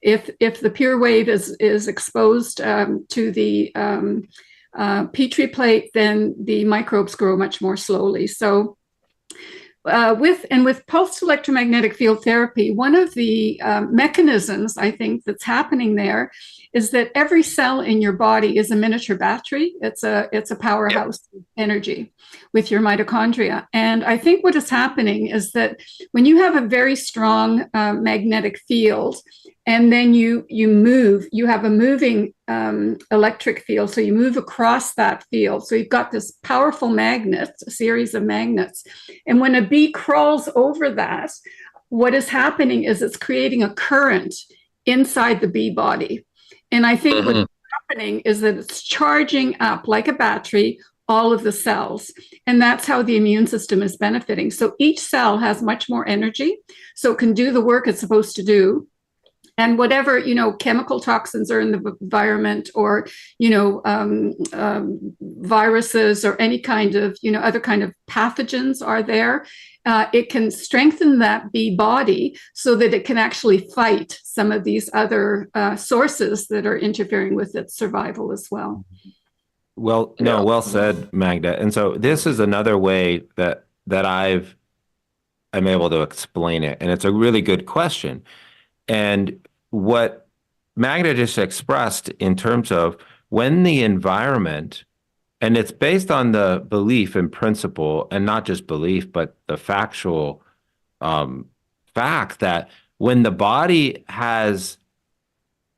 S5: If the pure wave is exposed to the Petri plate, then the microbes grow much more slowly. So with pulsed electromagnetic field therapy, one of the mechanisms I think that's happening there is that every cell in your body is a miniature battery. It's a powerhouse of energy with your mitochondria. And I think what is happening is that when you have a very strong magnetic field, and then you move, you have a moving electric field. So you move across that field. So you've got this powerful magnet, a series of magnets. And when a bee crawls over that, what is happening is it's creating a current inside the bee body. And I think what's happening is that it's charging up like a battery all of the cells. And that's how the immune system is benefiting. So each cell has much more energy, so it can do the work it's supposed to do. And whatever, chemical toxins are in the environment, or, viruses or any kind of, other kind of pathogens are there, it can strengthen that bee body so that it can actually fight some of these other sources that are interfering with its survival as well.
S2: Well, no, well said, Magda. And so this is another way that I'm able to explain it. And it's a really good question. And what Magda just expressed in terms of when the environment, and it's based on the belief and principle, and not just belief, but the factual fact that when the body has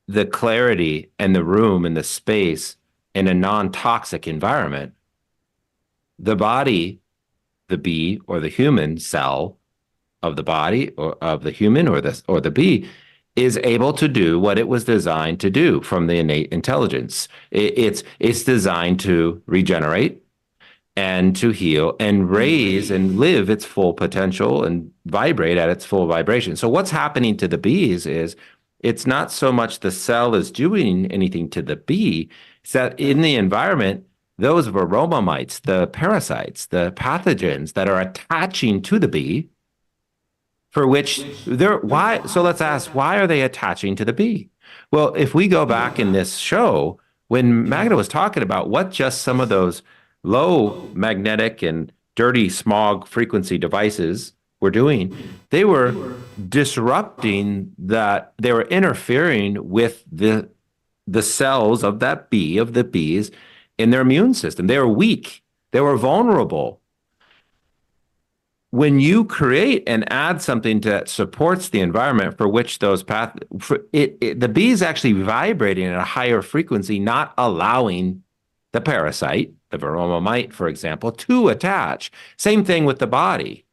S2: the clarity and the room and the space in a non-toxic environment, the body, the bee or the human cell of the body or of the human or the bee is able to do what it was designed to do from the innate intelligence. It's designed to regenerate and to heal and raise and live its full potential and vibrate at its full vibration. So what's happening to the bees is it's not so much the cell is doing anything to the bee, it's that in the environment, those varroa mites, the parasites, the pathogens that are attaching to the bee, for which why? So let's ask, why are they attaching to the bee? Well, if we go back in this show, when Magda was talking about what just some of those low magnetic and dirty smog frequency devices were doing, they were disrupting that, they were interfering with the cells of that bee, of the bees in their immune system. They were weak, they were vulnerable. When you create and add something that supports the environment for which those the bee is actually vibrating at a higher frequency, not allowing the parasite, the varroa mite, for example, to attach. Same thing with the body.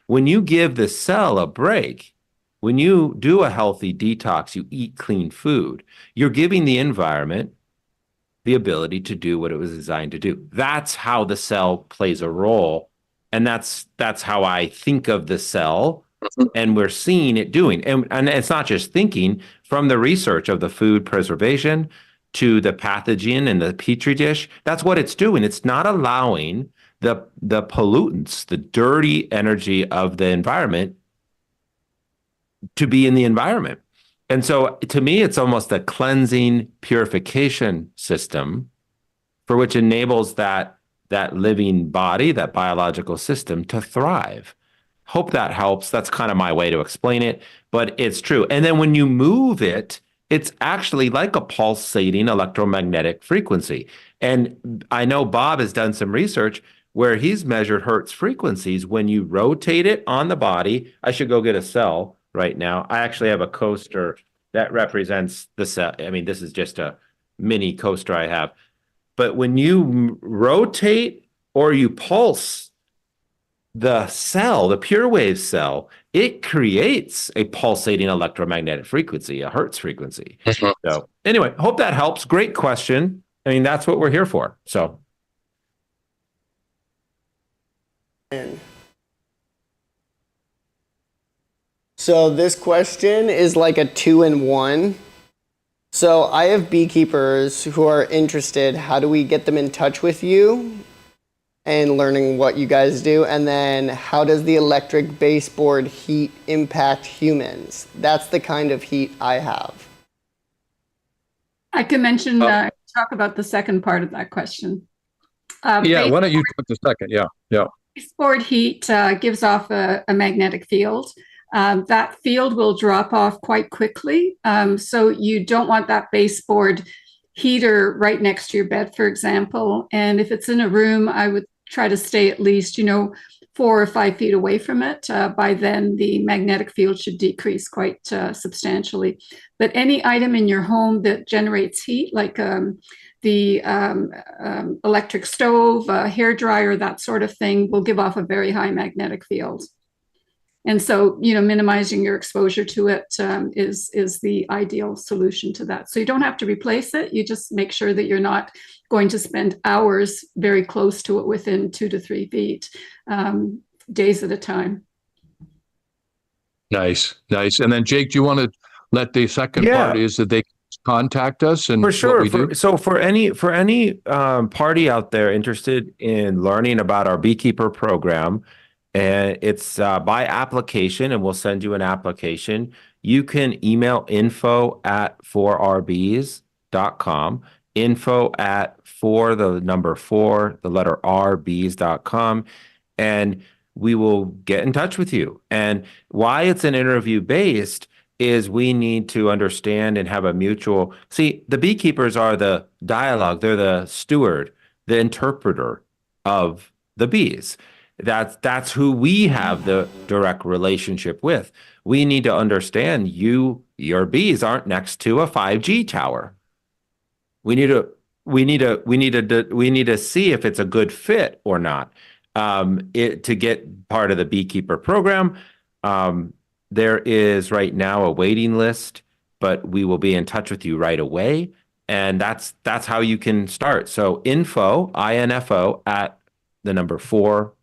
S2: When you give the cell a break, when you do a healthy detox, you eat clean food, you're giving the environment the ability to do what it was designed to do. That's how the cell plays a role. And that's how I think of the cell, and we're seeing it doing. And it's not just thinking, from the research of the food preservation to the pathogen in the petri dish, that's what it's doing. It's not allowing the pollutants, the dirty energy of the environment to be in the environment. And so to me, it's almost a cleansing purification system for which enables that living body, that biological system to thrive. Hope that helps. That's kind of my way to explain it, but it's true. And then when you move it, it's actually like a pulsating electromagnetic frequency. And I know Bob has done some research where he's measured Hertz frequencies when you rotate it on the body. I should go get a cell right now. I actually have a coaster that represents the cell. I mean, this is just a mini coaster I have. But when you rotate or you pulse the cell, the pure wave cell, it creates a pulsating electromagnetic frequency, a Hertz frequency. So anyway, hope that helps. Great question. I mean, that's what we're here for. So.
S1: So this question is like a 2-in-1. So I have beekeepers who are interested. How do we get them in touch with you and learning what you guys do? And then how does the electric baseboard heat impact humans? That's the kind of heat I have.
S5: I can mention, talk about the second part of that question.
S3: Yeah, why don't you talk the second? Yeah.
S5: Baseboard heat gives off a magnetic field. That field will drop off quite quickly. So you don't want that baseboard heater right next to your bed, for example. And if it's in a room, I would try to stay at least, 4 or 5 feet away from it. By then, the magnetic field should decrease quite substantially. But any item in your home that generates heat, like the electric stove, hair dryer, that sort of thing, will give off a very high magnetic field. And so, minimizing your exposure to it is the ideal solution to that. So you don't have to replace it. You just make sure that you're not going to spend hours very close to it within 2 to 3 feet, days at a time.
S3: Nice. And then Jake, do you want to let the second
S2: Yeah.
S3: part is that they contact us and
S2: For sure.
S3: what we do?
S2: So for any party out there interested in learning about our beekeeper program, and it's by application, and we'll send you an application. You can email info@4rbees.com, info@4rbees.com, and we will get in touch with you. And why it's an interview based is we need to understand and have a mutual. See, the beekeepers are the dialogue. They're the steward, the interpreter of the bees. That's who we have the direct relationship with. We need to understand your bees aren't next to a 5G tower. We need to see if it's a good fit or not. To get part of the beekeeper program, there is right now a waiting list, but we will be in touch with you right away. And that's how you can start. So info, INFO, at the number 4rbees.com.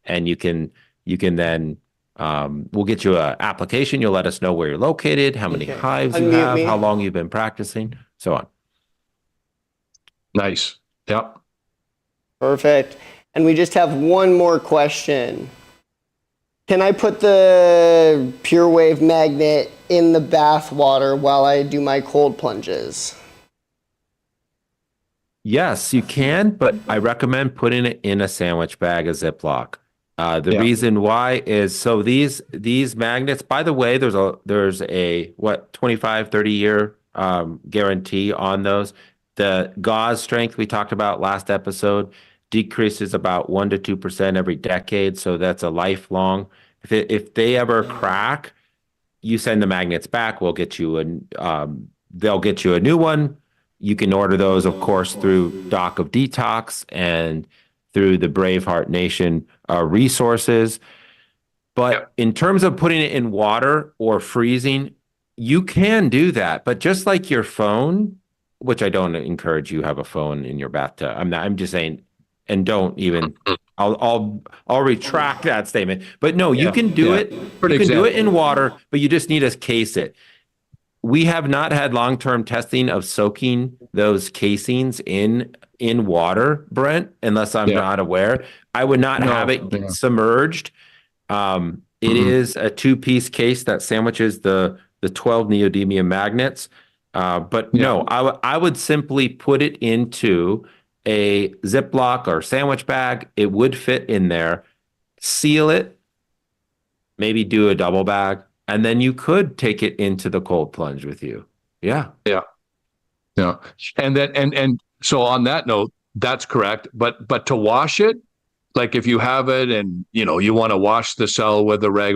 S2: And you can then, we'll get you an application. You'll let us know where you're located, how many hives you
S1: Unmute
S2: have,
S1: me.
S2: how long you've been practicing, so on.
S3: Nice. Yep.
S1: Perfect. And we just have one more question. Can I put the Pure Wave magnet in the bath water while I do my cold plunges?
S2: Yes, you can, but I recommend putting it in a sandwich bag, a Ziploc. The
S3: Yeah.
S2: reason why is so these magnets, by the way, there's a 25, 30 year guarantee on those. The gauze strength we talked about last episode decreases about 1 to 2% every decade, so that's a lifelong. If they ever crack, you send the magnets back. We'll get you they'll get you a new one. You can order those, of course, through Dock of Detox and through the Braveheart Nation resources. But in terms of putting it in water or freezing, you can do that. But just like your phone, which I don't encourage you have a phone in your bathtub. I'm just saying, and don't even. I'll retract that statement. But no, you can do it.
S3: For
S2: You can do it
S3: example.
S2: in water, but you just need to case it. We have not had long-term testing of soaking those casings in water, Brent, unless I'm not aware. I would not
S3: No,
S2: have it
S3: yeah.
S2: submerged. It is a 2-piece case that sandwiches the 12 neodymium magnets. But no, I would simply put it into a Ziploc or sandwich bag. It would fit in there. Seal it. Maybe do a double bag. And then you could take it into the cold plunge with you. Yeah.
S3: Yeah. And then, and so on that note, that's correct. But to wash it, like if you have it and, you want to wash the cell with a rag,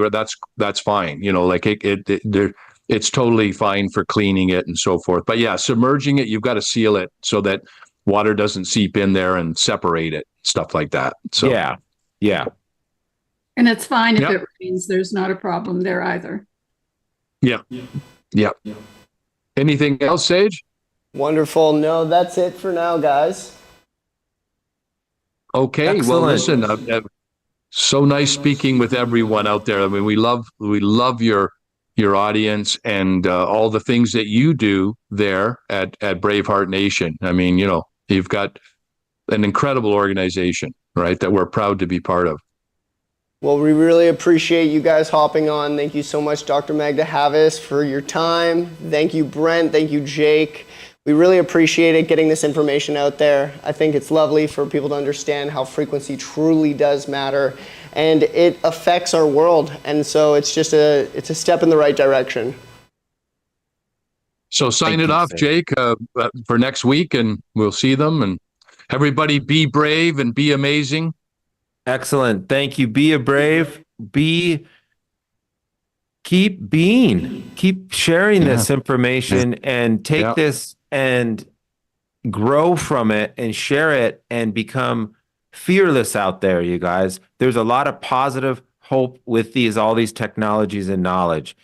S3: that's fine. Like it's totally fine for cleaning it and so forth. But yeah, submerging it, you've got to seal it so that water doesn't seep in there and separate it, stuff like that. So
S2: Yeah.
S5: And it's fine if
S3: Yep.
S5: it rains. There's not a problem there either.
S3: Yeah. Anything else, Sage?
S1: Wonderful. No, that's it for now, guys.
S3: Okay. Well,
S2: Excellent.
S3: listen, so nice speaking with everyone out there. I mean, we love your audience and all the things that you do there at Braveheart Nation. I mean, you've got an incredible organization, right, that we're proud to be part of.
S1: Well, we really appreciate you guys hopping on. Thank you so much, Dr. Magda Havas, for your time. Thank you, Brent. Thank you, Jake. We really appreciate it getting this information out there. I think it's lovely for people to understand how frequency truly does matter, and it affects our world. And so it's just it's a step in the right direction.
S3: So sign
S2: Thank
S3: it
S2: you,
S3: off,
S2: Sage.
S3: Jake, for next week, and we'll see them. And everybody be brave and be amazing.
S2: Excellent. Thank you. Be a brave. Keep sharing this information and take
S3: Yeah.
S2: this and grow from it and share it and become fearless out there, you guys. There's a lot of positive hope with all these technologies and knowledge.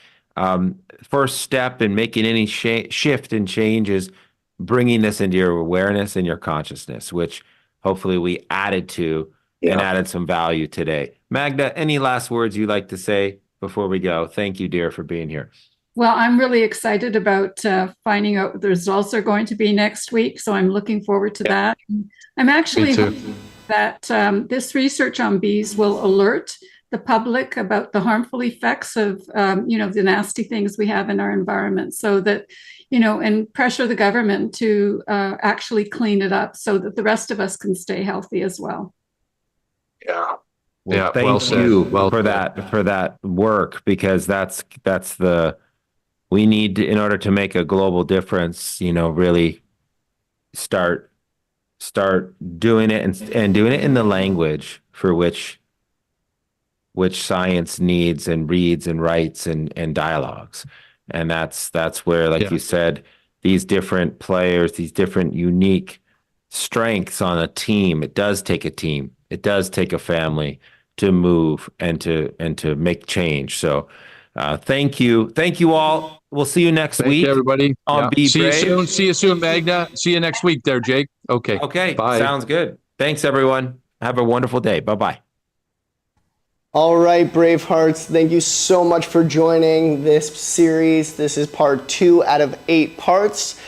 S2: First step in making any shift and change is bringing this into your awareness and your consciousness, which hopefully we added to and added some value today. Magda, any last words you'd like to say before we go? Thank you, dear, for being here.
S5: Well, I'm really excited about finding out what the results are going to be next week. So I'm looking forward to that. I'm actually hoping that this research on bees will alert the public about the harmful effects of, the nasty things we have in our environment, so that, and pressure the government to actually clean it up so that the rest of us can stay healthy as well.
S3: Yeah.
S2: Well,
S3: Yeah,
S2: thank
S3: well said.
S2: you
S3: Well
S2: for that work, because that's we need to, in order to make a global difference, really start doing it and doing it in the language for which science needs and reads and writes and dialogues. And that's where, like you said, these different players, these different unique strengths on a team. It does take a team. It does take a family to move and to make change. So thank you all. We'll see you next week.
S3: Thank you, everybody.
S2: On Be
S3: See
S2: Brave.
S3: you soon. See you soon, Magda. See you next week there, Jake. Okay.
S2: Okay.
S3: Bye.
S2: Sounds good. Thanks, everyone. Have a wonderful day. Bye-bye.
S1: All right, Bravehearts, thank you so much for joining this series. This is part 2 out of 8 parts.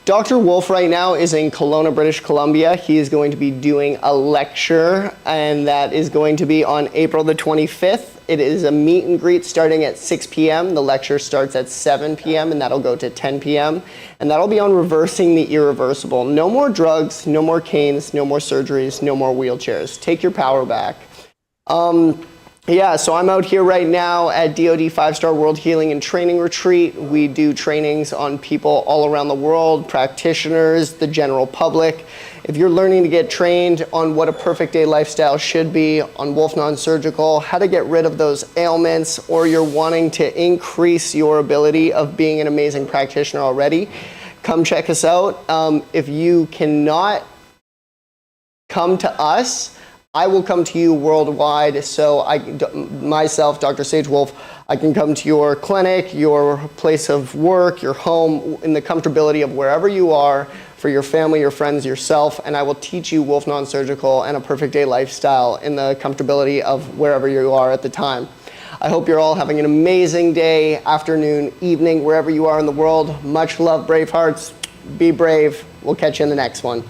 S1: Dr. Wolf right now is in Kelowna, British Columbia. He is going to be doing a lecture, and that is going to be on April the 25th. It is a meet and greet starting at 6 p.m. The lecture starts at 7 p.m. and that'll go to 10 p.m. And that'll be on reversing the irreversible. No more drugs, no more canes, no more surgeries, no more wheelchairs. Take your power back. So I'm out here right now at DoD 5-Star World Healing and Training Retreat. We do trainings on people all around the world, practitioners, the general public. If you're learning to get trained on what a perfect day lifestyle should be, on Wolf Non-Surgical, how to get rid of those ailments, or you're wanting to increase your ability of being an amazing practitioner already, come check us out. If you cannot come to us, I will come to you worldwide. So myself, Dr. Sage Wolf, I can come to your clinic, your place of work, your home, in the comfortability of wherever you are, for your family, your friends, yourself, and I will teach you Wolf Non-Surgical and a perfect day lifestyle in the comfortability of wherever you are at the time. I hope you're all having an amazing day, afternoon, evening, wherever you are in the world. Much love, Bravehearts. Be brave. We'll catch you in the next one.